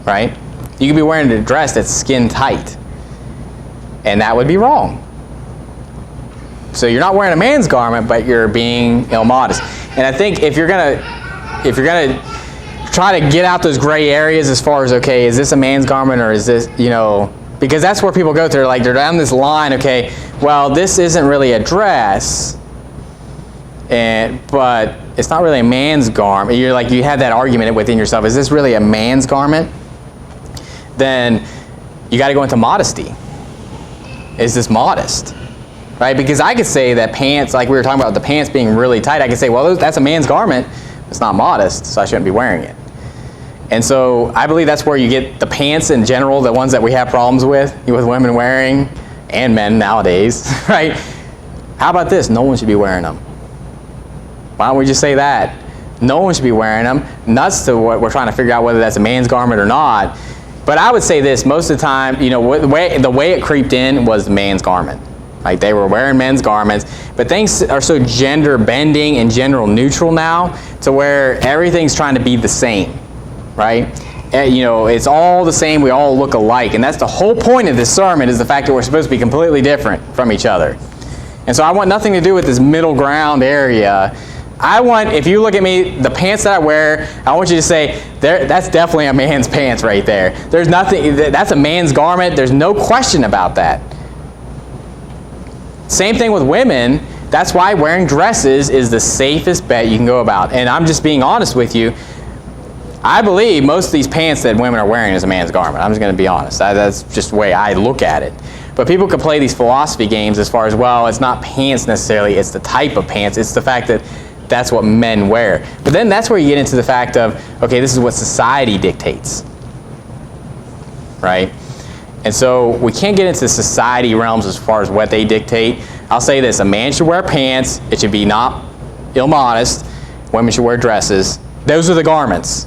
right? You could be wearing a dress that's skin tight, and that would be wrong. So you're not wearing a man's garment, but you're being ill-modest. And I think if you're gonna try to get out those gray areas as far as, okay, is this a man's garment or is this, because that's where people go through, like they're down this line, okay, well, this isn't really a dress, but it's not really a man's garment. You have that argument within yourself, is this really a man's garment? Then you got to go into modesty. Is this modest? Right? Because I could say that pants, like we were talking about the pants being really tight, I could say, well, that's a man's garment. It's not modest, so I shouldn't be wearing it. And so I believe that's where you get the pants in general, the ones that we have problems with women wearing, and men nowadays, right? How about this? No one should be wearing them. Why don't we just say that? No one should be wearing them. Nuts to what we're trying to figure out whether that's a man's garment or not. But I would say this, most of the time, the way it creeped in was the man's garment. Like they were wearing men's garments, but things are so gender bending and gender neutral now to where everything's trying to be the same, right? It's all the same, we all look alike, and that's the whole point of this sermon, is the fact that we're supposed to be completely different from each other. And so I want nothing to do with this middle ground area. If you look at me, the pants that I wear, I want you to say, that's definitely a man's pants right there. There's nothing, that's a man's garment, there's no question about that. Same thing with women. That's why wearing dresses is the safest bet you can go about. And I'm just being honest with you. I believe most of these pants that women are wearing is a man's garment. I'm just going to be honest. That's just the way I look at it. But people could play these philosophy games as far as, well, it's not pants necessarily, it's the type of pants. It's the fact that that's what men wear. But then that's where you get into the fact of, okay, this is what society dictates, right? And so we can't get into society realms as far as what they dictate. I'll say this, a man should wear pants. It should be not ill-modest. Women should wear dresses. Those are the garments.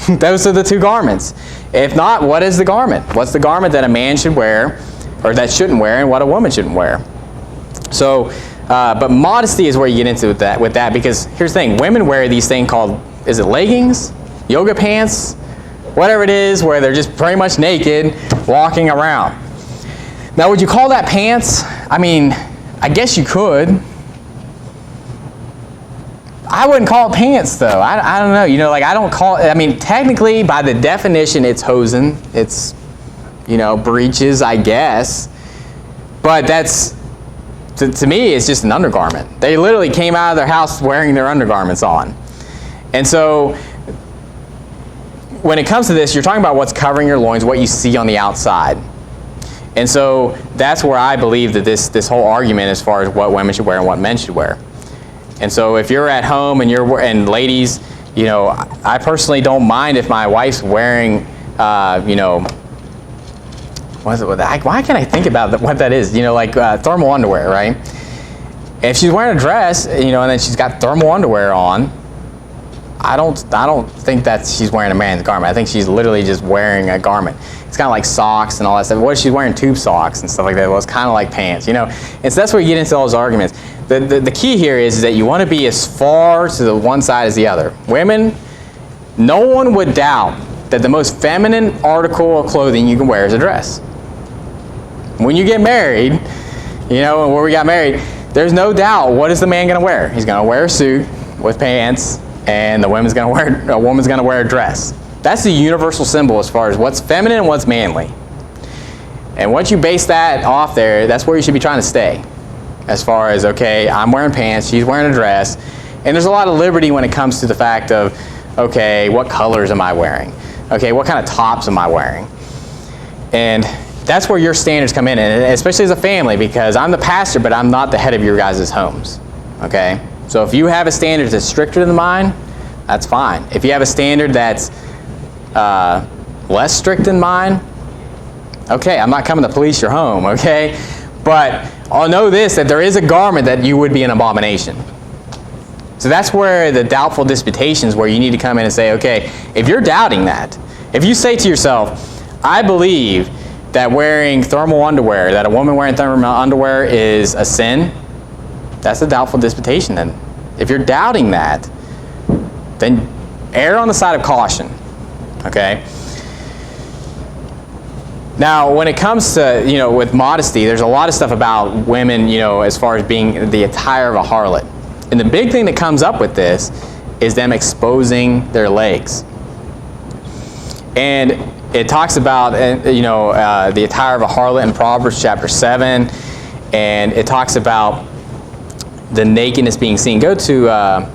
Those are the two garments. If not, what is the garment? What's the garment that a man should wear, or that shouldn't wear, and what a woman shouldn't wear? So, but modesty is where you get into with that, because here's the thing. Women wear these things called, is it leggings? Yoga pants? whatever it is, where they're just pretty much naked, walking around. Now, would you call that pants? I mean, I guess you could. I wouldn't call it pants, though. I don't know. You know, like, I don't call it, I mean, technically, by the definition, it's hosen. It's, you know, breeches, I guess. But that's, to me, it's just an undergarment. They literally came out of their house wearing their undergarments on. And so, when it comes to this, you're talking about what's covering your loins, what you see on the outside. And so, that's where I believe that this whole argument as far as what women should wear and what men should wear. And so if you're at home and ladies, you know, I personally don't mind if my wife's wearing, you know, why can't I think about what that is? You know, like thermal underwear, right? If she's wearing a dress, you know, and then she's got thermal underwear on, I don't think that she's wearing a man's garment. I think she's literally just wearing a garment. It's kind of like socks and all that stuff. What if she's wearing tube socks and stuff like that? Well, it's kind of like pants, you know. And so that's where you get into all those arguments. The key here is that you want to be as far to the one side as the other. Women, no one would doubt that the most feminine article of clothing you can wear is a dress. When you get married, you know, and where we got married, there's no doubt what is the man going to wear. He's going to wear a suit with pants, and a woman's going to wear a dress. That's the universal symbol as far as what's feminine and what's manly. And once you base that off there, that's where you should be trying to stay. As far as, okay, I'm wearing pants, she's wearing a dress. And there's a lot of liberty when it comes to the fact of, okay, what colors am I wearing? Okay, what kind of tops am I wearing? And that's where your standards come in, and especially as a family, because I'm the pastor, but I'm not the head of your guys' homes. Okay? So if you have a standard that's stricter than mine, that's fine. If you have a standard that's less strict than mine, okay, I'm not coming to police your home, okay? But I'll know this, that there is a garment that you would be an abomination. So that's where the doubtful disputations, where you need to come in and say, okay, if you're doubting that, if you say to yourself, I believe that wearing thermal underwear, that a woman wearing thermal underwear is a sin, that's a doubtful disputation then. If you're doubting that, then err on the side of caution, okay? Now, when it comes to, you know, with modesty, there's a lot of stuff about women, you know, as far as being the attire of a harlot. And the big thing that comes up with this is them exposing their legs. And it talks about, you know, the attire of a harlot in Proverbs chapter 7. And it talks about the nakedness being seen. Go to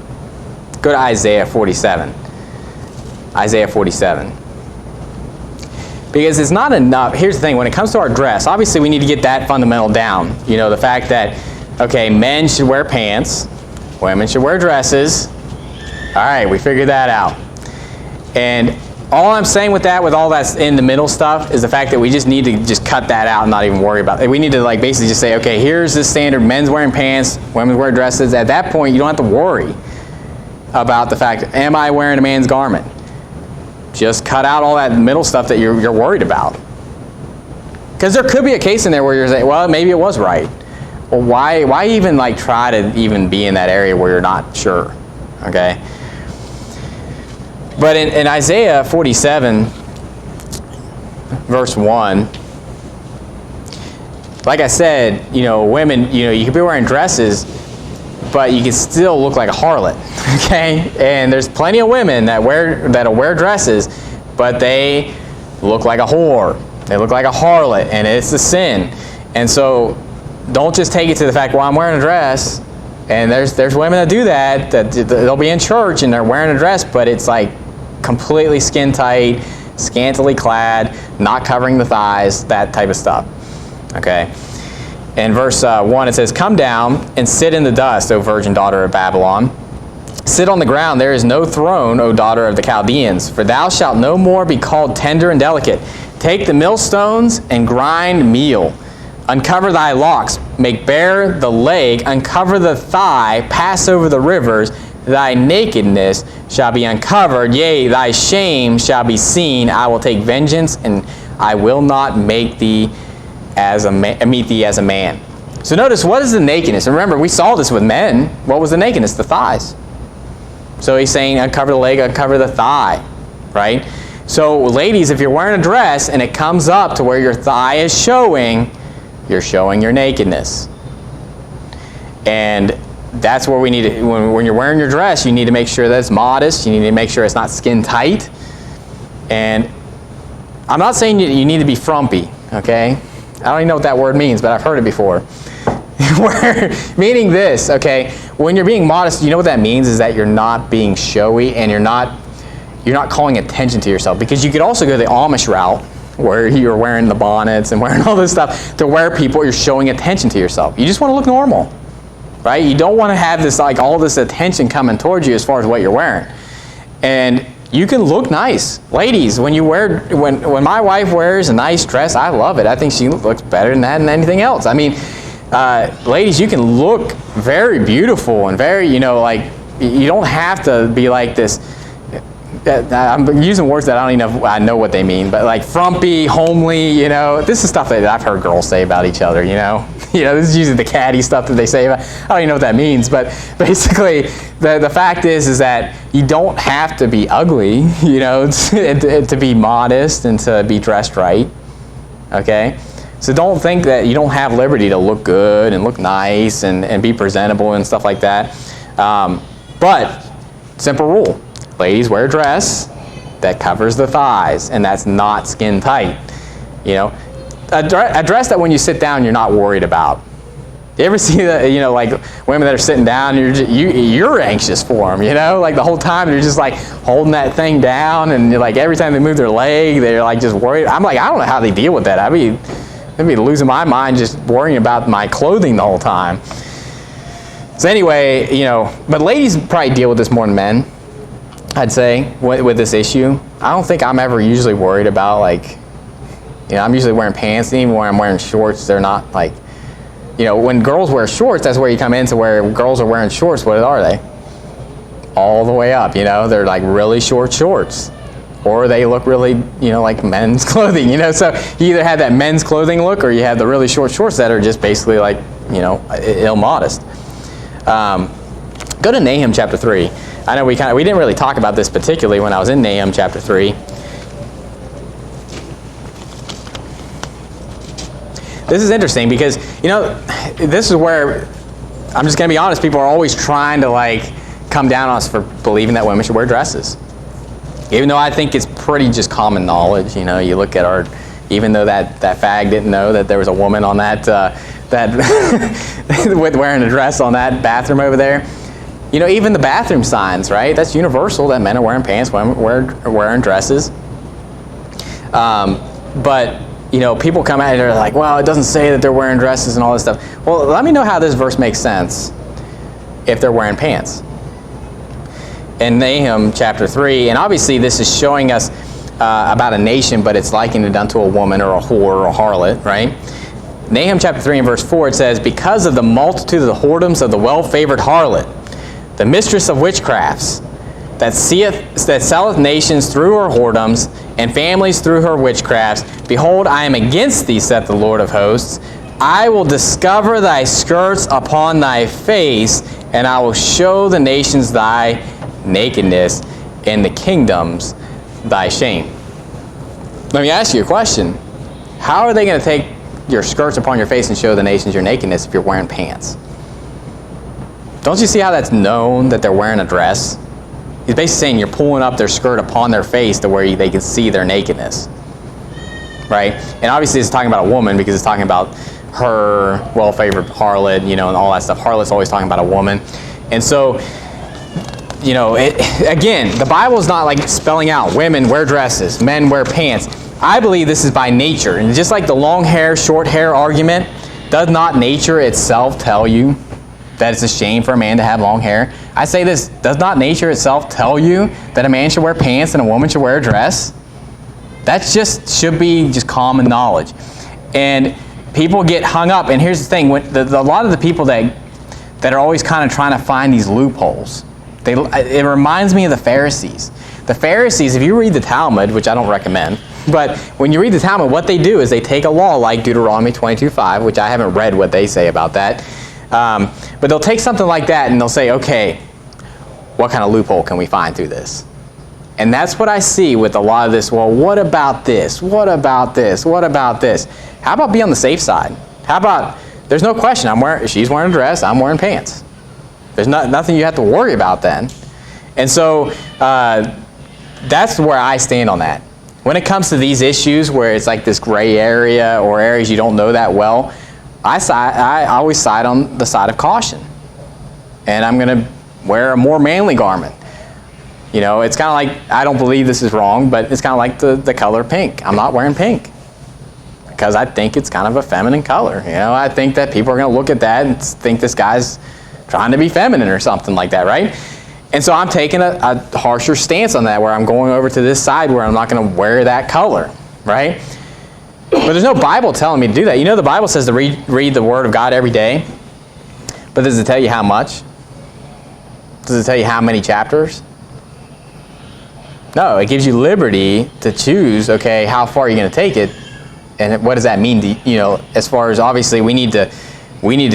Isaiah 47. Isaiah 47. Because it's not enough. Here's the thing. When it comes to our dress, obviously we need to get that fundamental down. You know, the fact that, okay, men should wear pants, women should wear dresses. All right, we figured that out. And all I'm saying with that, with all that's in the middle stuff, is the fact that we just need to just cut that out and not even worry about it. We need to, like, basically just say, okay, here's the standard. Men's wearing pants, women's wearing dresses. At that point, you don't have to worry about the fact, am I wearing a man's garment? Just cut out all that middle stuff that you're worried about. Because there could be a case in there where you're saying, well, maybe it was right. Well, why even like try to even be in that area where you're not sure? Okay. But in Isaiah 47, verse 1, like I said, you know, women, you know, you could be wearing dresses, but you can still look like a harlot, okay? And there's plenty of women that'll wear dresses, but they look like a whore. They look like a harlot, and it's a sin. And so don't just take it to the fact, well, I'm wearing a dress, and there's women that do that they'll be in church and they're wearing a dress, but it's like completely skin tight, scantily clad, not covering the thighs, that type of stuff, okay? In verse 1, it says, come down and sit in the dust, O virgin daughter of Babylon. Sit on the ground, there is no throne, O daughter of the Chaldeans, for thou shalt no more be called tender and delicate. Take the millstones and grind meal. Uncover thy locks, make bare the leg, uncover the thigh, pass over the rivers. Thy nakedness shall be uncovered, yea, thy shame shall be seen. I will take vengeance, and I will not make thee meet thee as a man. So notice, what is the nakedness? And remember, we saw this with men. What was the nakedness? The thighs. So he's saying, uncover the leg, uncover the thigh, right? So ladies, if you're wearing a dress and it comes up to where your thigh is showing, you're showing your nakedness. And that's where we need to, when you're wearing your dress, you need to make sure that it's modest. You need to make sure it's not skin tight. And I'm not saying you need to be frumpy, okay? I don't even know what that word means, but I've heard it before. Meaning this, okay? When you're being modest, you know what that means is that you're not being showy and you're not calling attention to yourself. Because you could also go the Amish route where you're wearing the bonnets and wearing all this stuff to where you're showing attention to yourself. You just want to look normal. Right? You don't want to have this all this attention coming towards you as far as what you're wearing. And you can look nice. Ladies, when my wife wears a nice dress, I love it. I think she looks better than that than anything else. I mean, ladies, you can look very beautiful and very, you don't have to be like this. I'm using words that I don't even know if I know what they mean, but like frumpy, homely, this is stuff that I've heard girls say about each other, this is usually the catty stuff that they say about, I don't even know what that means, but basically the fact is that you don't have to be ugly, to be modest and to be dressed right, okay? So don't think that you don't have liberty to look good and look nice and be presentable and stuff like that. But simple rule. Ladies, wear a dress that covers the thighs, and that's not skin tight. A dress that when you sit down, you're not worried about. You ever see that? Like women that are sitting down, you're anxious for them. Like the whole time they're just like holding that thing down, and like every time they move their leg, they're like just worried. I'm like, I don't know how they deal with that. I'd be losing my mind just worrying about my clothing the whole time. So anyway, but ladies probably deal with this more than men. I'd say, with this issue. I don't think I'm ever usually worried about, I'm usually wearing pants, and even when I'm wearing shorts, they're not like, when girls wear shorts, that's where you come into where girls are wearing shorts. What are they? All the way up, they're like really short shorts. Or they look really, like men's clothing, So you either have that men's clothing look, or you have the really short shorts that are just basically like, ill-modest. Go to Nahum chapter 3. I know we didn't really talk about this particularly when I was in Nahum chapter 3. This is interesting because, this is where, I'm just going to be honest, people are always trying to come down on us for believing that women should wear dresses. Even though I think it's pretty just common knowledge, you look at even though that fag didn't know that there was a woman on that with wearing a dress on that bathroom over there. Even the bathroom signs, right? That's universal that men are wearing pants, women are wearing dresses. But, people come out and they're like, well, it doesn't say that they're wearing dresses and all this stuff. Well, let me know how this verse makes sense if they're wearing pants. In Nahum chapter 3, and obviously this is showing us about a nation, but it's likened it unto a woman or a whore or a harlot, right? Nahum chapter 3 and verse 4, it says, because of the multitude of the whoredoms of the well-favored harlot, the mistress of witchcrafts, that selleth nations through her whoredoms, and families through her witchcrafts. Behold, I am against thee, saith the Lord of hosts. I will discover thy skirts upon thy face, and I will show the nations thy nakedness, and the kingdoms thy shame. Let me ask you a question. How are they going to take your skirts upon your face and show the nations your nakedness if you're wearing pants? Don't you see how that's known that they're wearing a dress? He's basically saying you're pulling up their skirt upon their face to where they can see their nakedness. Right? And obviously it's talking about a woman because it's talking about her well-favored harlot, and all that stuff. Harlot's always talking about a woman. And so, again, the Bible is not spelling out women wear dresses, men wear pants. I believe this is by nature. And just like the long hair, short hair argument, does not nature itself tell you that it's a shame for a man to have long hair? I say this, does not nature itself tell you that a man should wear pants and a woman should wear a dress? That should be common knowledge. And people get hung up, and here's the thing, a lot of the people that are always kind of trying to find these loopholes, it reminds me of the Pharisees. The Pharisees, if you read the Talmud, which I don't recommend, but when you read the Talmud, what they do is they take a law like Deuteronomy 22:5, which I haven't read what they say about that, but they'll take something like that and they'll say, okay, what kind of loophole can we find through this? And that's what I see with a lot of this. Well, what about this? What about this? What about this? How about be on the safe side? How about, there's no question, she's wearing a dress, I'm wearing pants. There's nothing you have to worry about then. And so that's where I stand on that. When it comes to these issues where it's like this gray area or areas you don't know that well, I always side on the side of caution. And I'm going to wear a more manly garment. You know, it's kind of like, I don't believe this is wrong, but it's kind of like the color pink. I'm not wearing pink because I think it's kind of a feminine color. You know, I think that people are going to look at that and think this guy's trying to be feminine or something like that, right? And so I'm taking a harsher stance on that, where I'm going over to this side where I'm not going to wear that color, right? But there's no Bible telling me to do that. You know, the Bible says to read the Word of God every day, but does it tell you how much? Does it tell you how many chapters? No, it gives you liberty to choose, okay, how far are you going to take it, and what does that mean to, you know, as far as, obviously we need to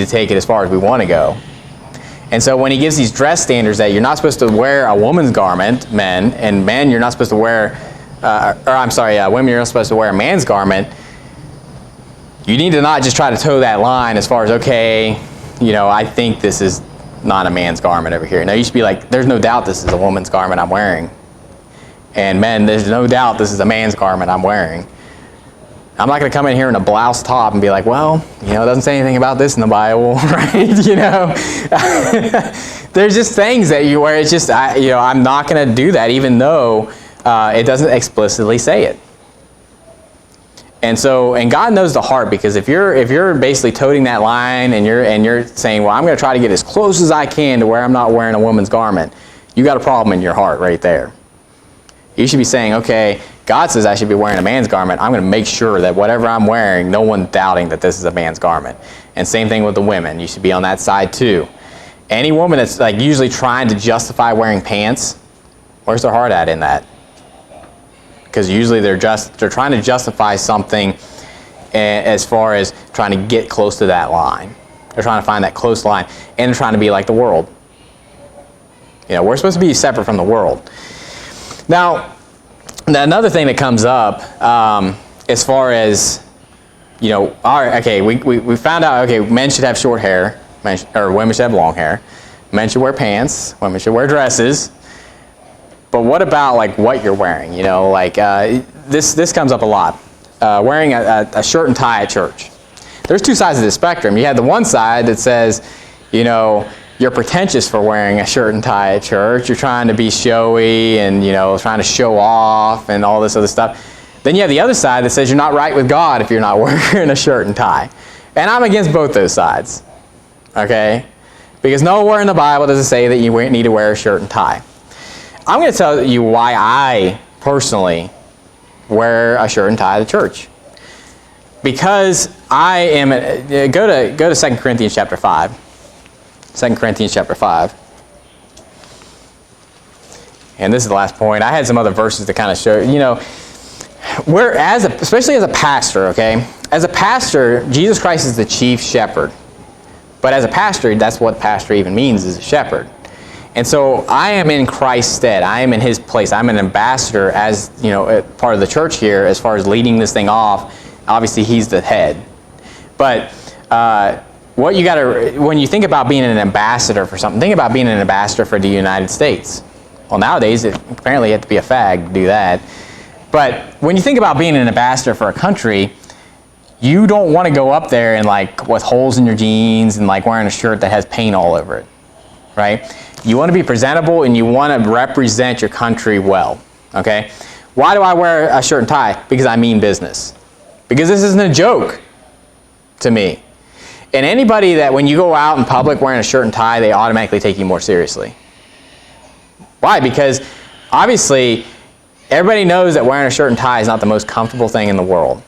take it as far as we want to go. And so when he gives these dress standards that you're not supposed to wear a woman's garment, men, and men you're not supposed to wear, women you're not supposed to wear a man's garment, you need to not just try to toe that line as far as, okay, you know, I think this is not a man's garment over here. No, you should be like, there's no doubt this is a woman's garment I'm wearing. And men, there's no doubt this is a man's garment I'm wearing. I'm not going to come in here in a blouse top and be like, well, you know, it doesn't say anything about this in the Bible, right? You know, there's just things that you wear. It's just, you know, I'm not going to do that, even though it doesn't explicitly say it. And so, and God knows the heart, because if you're basically toting that line and you're saying, well, I'm going to try to get as close as I can to where I'm not wearing a woman's garment, you got a problem in your heart right there. You should be saying, okay, God says I should be wearing a man's garment. I'm going to make sure that whatever I'm wearing, no one's doubting that this is a man's garment. And same thing with the women. You should be on that side too. Any woman that's like usually trying to justify wearing pants, where's their heart at in that? Because usually they're trying to justify something as far as trying to get close to that line. They're trying to find that close line, and they're trying to be like the world. You know, we're supposed to be separate from the world. Now, another thing that comes up as far as, you know, we found out, okay, men should have short hair, or women should have long hair. Men should wear pants, women should wear dresses. But what about like what you're wearing? You know, like this comes up a lot. Wearing a shirt and tie at church. There's two sides of the spectrum. You have the one side that says, you know, you're pretentious for wearing a shirt and tie at church. You're trying to be showy and, you know, trying to show off and all this other stuff. Then you have the other side that says you're not right with God if you're not wearing a shirt and tie. And I'm against both those sides, okay? Because nowhere in the Bible does it say that you need to wear a shirt and tie. I'm going to tell you why I personally wear a shirt and tie to church. Because I am, go to 2 Corinthians chapter 5. 2 Corinthians chapter 5. And this is the last point. I had some other verses to kind of show, you know, especially as a pastor, okay? As a pastor, Jesus Christ is the chief shepherd. But as a pastor, that's what pastor even means, is a shepherd. And so I am in Christ's stead. I am in his place. I'm an ambassador as, you know, part of the church here as far as leading this thing off. Obviously, he's the head. But what you got to, when you think about being an ambassador for something, think about being an ambassador for the United States. Well, nowadays, apparently you have to be a fag to do that. But when you think about being an ambassador for a country, you don't want to go up there and like with holes in your jeans and like wearing a shirt that has paint all over it, right? You want to be presentable and you want to represent your country well, okay? Why do I wear a shirt and tie? Because I mean business. Because this isn't a joke to me. And anybody that when you go out in public wearing a shirt and tie, they automatically take you more seriously. Why? Because obviously everybody knows that wearing a shirt and tie is not the most comfortable thing in the world.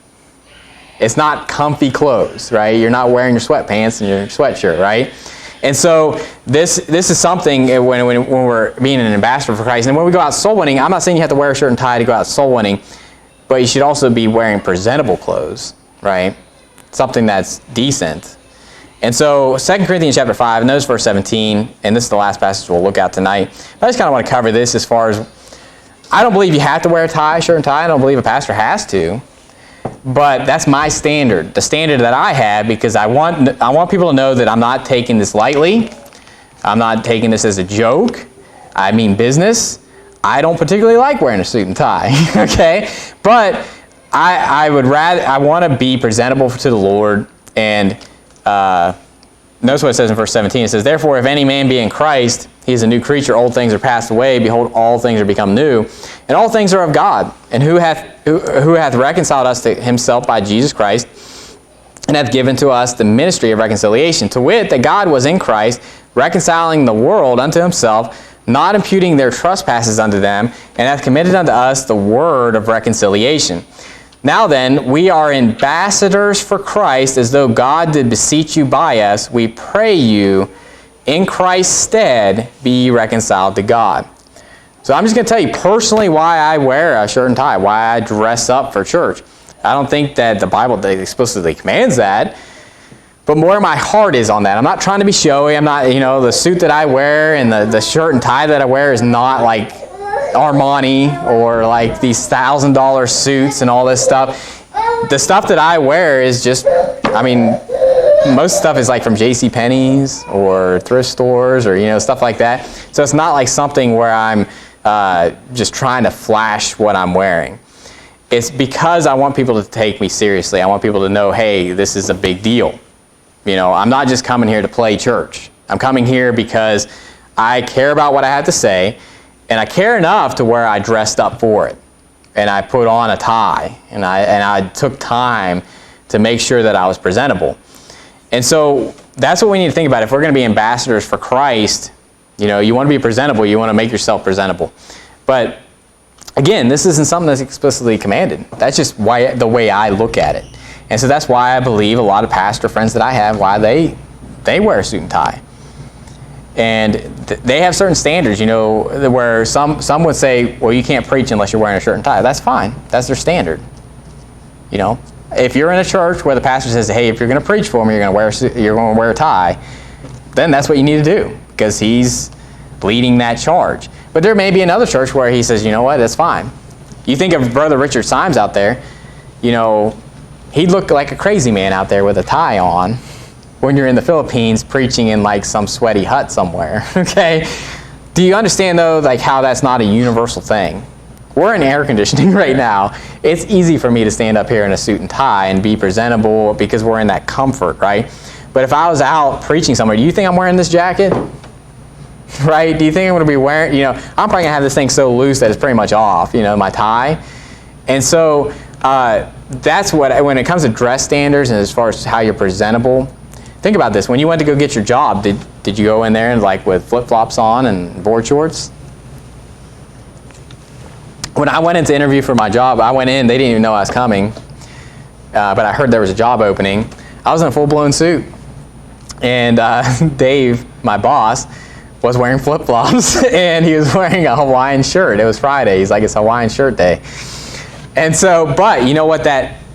It's not comfy clothes, right? You're not wearing your sweatpants and your sweatshirt, right? And so this is something when we're being an ambassador for Christ. And when we go out soul winning, I'm not saying you have to wear a shirt and tie to go out soul winning, but you should also be wearing presentable clothes, right? Something that's decent. And so 2 Corinthians chapter 5, notice verse 17, and this is the last passage we'll look at tonight. I just kind of want to cover this as far as I don't believe you have to wear a tie, shirt and tie. I don't believe a pastor has to. But that's my standard, the standard that I have, because I want people to know that I'm not taking this lightly. I'm not taking this as a joke. I mean business. I don't particularly like wearing a suit and tie, okay? But I want to be presentable to the Lord. And notice what it says in verse 17. It says, "Therefore, if any man be in Christ, he is a new creature. Old things are passed away. Behold, all things are become new. And all things are of God, and who hath reconciled us to himself by Jesus Christ, and hath given to us the ministry of reconciliation, to wit, that God was in Christ, reconciling the world unto himself, not imputing their trespasses unto them, and hath committed unto us the word of reconciliation. Now then, we are ambassadors for Christ, as though God did beseech you by us. We pray you, in Christ's stead, be ye reconciled to God." So I'm just going to tell you personally why I wear a shirt and tie, why I dress up for church. I don't think that the Bible explicitly commands that, but more my heart is on that. I'm not trying to be showy. I'm not, the suit that I wear and the shirt and tie that I wear is not like Armani or like these $1,000 suits and all this stuff. The stuff that I wear is just, most stuff is like from JCPenney's or thrift stores or, stuff like that. So it's not like something where I'm just trying to flash what I'm wearing. It's because I want people to take me seriously. I want people to know, hey, this is a big deal. I'm not just coming here to play church. I'm coming here because I care about what I have to say, and I care enough to where I dressed up for it. And I put on a tie, and I took time to make sure that I was presentable. And so that's what we need to think about. If we're going to be ambassadors for Christ, you want to be presentable. You want to make yourself presentable. But again, this isn't something that's explicitly commanded. That's just the way I look at it. And so that's why I believe a lot of pastor friends that I have, why they wear a suit and tie. And they have certain standards, where some would say, well, you can't preach unless you're wearing a shirt and tie. That's fine. That's their standard. If you're in a church where the pastor says, hey, if you're going to preach for me, you're going to wear a tie, then that's what you need to do, because he's leading that charge. But there may be another church where he says, you know what, that's fine. You think of Brother Richard Symes out there, he'd look like a crazy man out there with a tie on when you're in the Philippines preaching in like some sweaty hut somewhere, okay? Do you understand though, like how that's not a universal thing? We're in air conditioning right now. It's easy for me to stand up here in a suit and tie and be presentable because we're in that comfort, right? But if I was out preaching somewhere, do you think I'm wearing this jacket? Right? Do you think I'm going to be wearing, I'm probably going to have this thing so loose that it's pretty much off, my tie. And so that's what, when it comes to dress standards and as far as how you're presentable, think about this. When you went to go get your job, did you go in there and like with flip-flops on and board shorts? When I went in to interview for my job, I went in, they didn't even know I was coming, but I heard there was a job opening. I was in a full-blown suit. And Dave, my boss, was wearing flip-flops, and he was wearing a Hawaiian shirt. It was Friday. He's like, it's Hawaiian shirt day. And so, but you know what,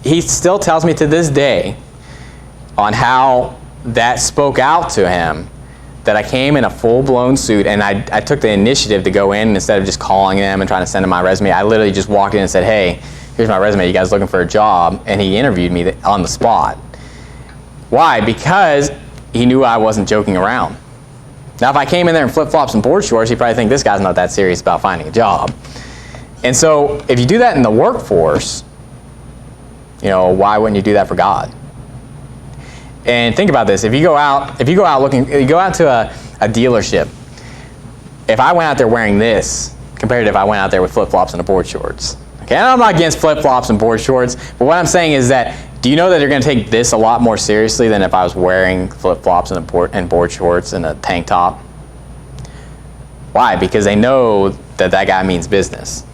he still tells me to this day on how that spoke out to him, that I came in a full-blown suit, and I took the initiative to go in instead of just calling them and trying to send them my resume. I literally just walked in and said, hey, here's my resume. You guys looking for a job? And he interviewed me on the spot. Why? Because he knew I wasn't joking around. Now, if I came in there in flip-flops and board shorts, he'd probably think this guy's not that serious about finding a job. And so if you do that in the workforce, why wouldn't you do that for God? And think about this. If you go out to a dealership, if I went out there wearing this compared to if I went out there with flip-flops and a board shorts. Okay, and I'm not against flip-flops and board shorts, but what I'm saying is that, do you know that they're going to take this a lot more seriously than if I was wearing flip-flops and board shorts and a tank top? Why? Because they know that guy means business.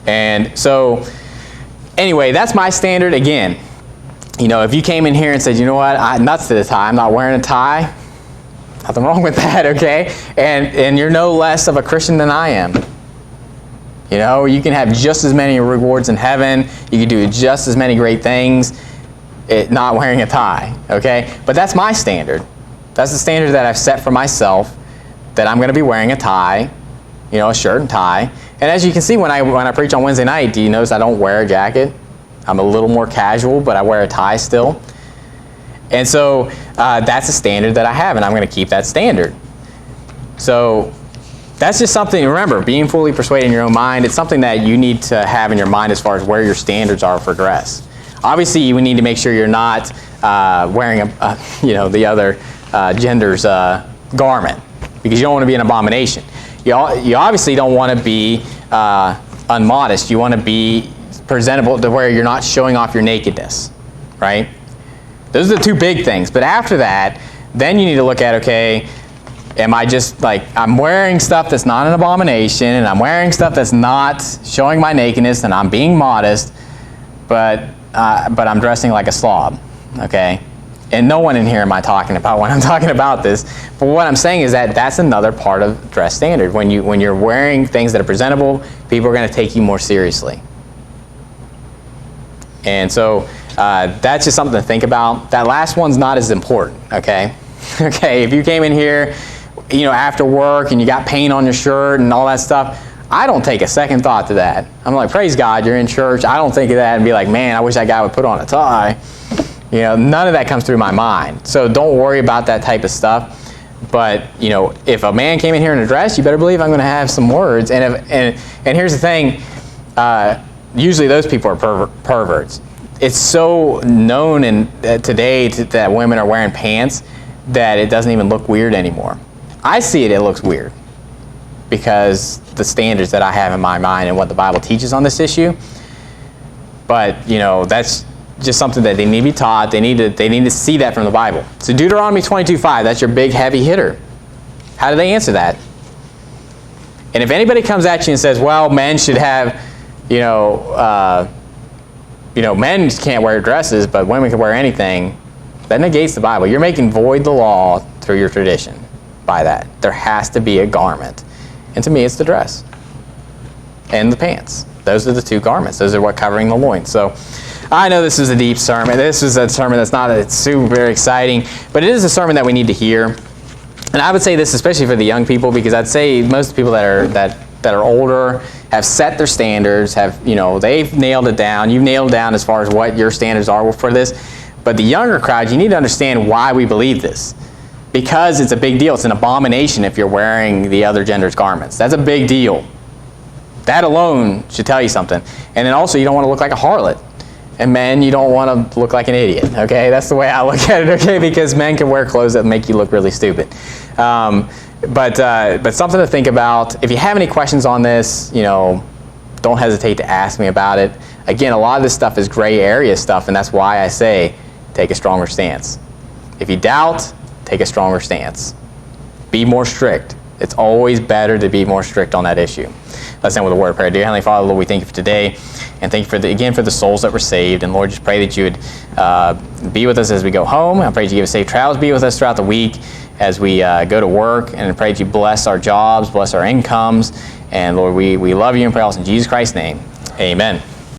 And so, anyway, that's my standard. Again, if you came in here and said, you know what, nuts to the tie, I'm not wearing a tie, nothing wrong with that, okay? And you're no less of a Christian than I am. You can have just as many rewards in heaven. You can do just as many great things not wearing a tie, okay? But that's my standard. That's the standard that I've set for myself, that I'm going to be wearing a tie, a shirt and tie. And as you can see, when I preach on Wednesday night, do you notice I don't wear a jacket? I'm a little more casual, but I wear a tie still. And so that's a standard that I have, and I'm going to keep that standard. So that's just something, remember, being fully persuaded in your own mind, it's something that you need to have in your mind as far as where your standards are for dress. Obviously, you need to make sure you're not wearing the other gender's garment, because you don't want to be an abomination. You obviously don't want to be unmodest. You want to be presentable to where you're not showing off your nakedness, right? Those are the two big things. But after that, then you need to look at, okay, am I just like, I'm wearing stuff that's not an abomination, and I'm wearing stuff that's not showing my nakedness, and I'm being modest, but I'm dressing like a slob, okay? And no one in here am I talking about when I'm talking about this. But what I'm saying is that that's another part of dress standard. When you're wearing things that are presentable, people are going to take you more seriously. And so that's just something to think about. That last one's not as important, okay? Okay, if you came in here, after work and you got paint on your shirt and all that stuff, I don't take a second thought to that. I'm like, praise God, you're in church. I don't think of that and be like, man, I wish that guy would put on a tie. None of that comes through my mind. So don't worry about that type of stuff. But, if a man came in here in a dress, you better believe I'm going to have some words. And here's the thing. Usually those people are perverts. It's so known today that women are wearing pants that it doesn't even look weird anymore. I see it looks weird because the standards that I have in my mind and what the Bible teaches on this issue. But, that's just something that they need to be taught. They need to see that from the Bible. So Deuteronomy 22:5, that's your big heavy hitter. How do they answer that? And if anybody comes at you and says, well, men should have, men can't wear dresses, but women can wear anything, that negates the Bible. You're making void the law through your tradition by that. There has to be a garment. And to me, it's the dress and the pants. Those are the two garments. Those are what covering the loins. So I know this is a deep sermon. This is a sermon that's not super exciting, but it is a sermon that we need to hear. And I would say this especially for the young people, because I'd say most people that are older have set their standards, they've nailed it down. You've nailed it down as far as what your standards are for this. But the younger crowd, you need to understand why we believe this. Because it's a big deal. It's an abomination if you're wearing the other gender's garments. That's a big deal. That alone should tell you something. And then also, you don't want to look like a harlot. And men, you don't want to look like an idiot, okay? That's the way I look at it, okay? Because men can wear clothes that make you look really stupid. But something to think about. If you have any questions on this, don't hesitate to ask me about it. Again, a lot of this stuff is gray area stuff, and that's why I say take a stronger stance. If you doubt, take a stronger stance. Be more strict. It's always better to be more strict on that issue. Let's end with a word of prayer. Dear Heavenly Father, Lord, we thank you for today, and thank you for the souls that were saved. And Lord, just pray that you would be with us as we go home. I pray that you give us safe travels, be with us throughout the week as we go to work, and I pray that you bless our jobs, bless our incomes. And Lord, we love you and pray also in Jesus Christ's name. Amen.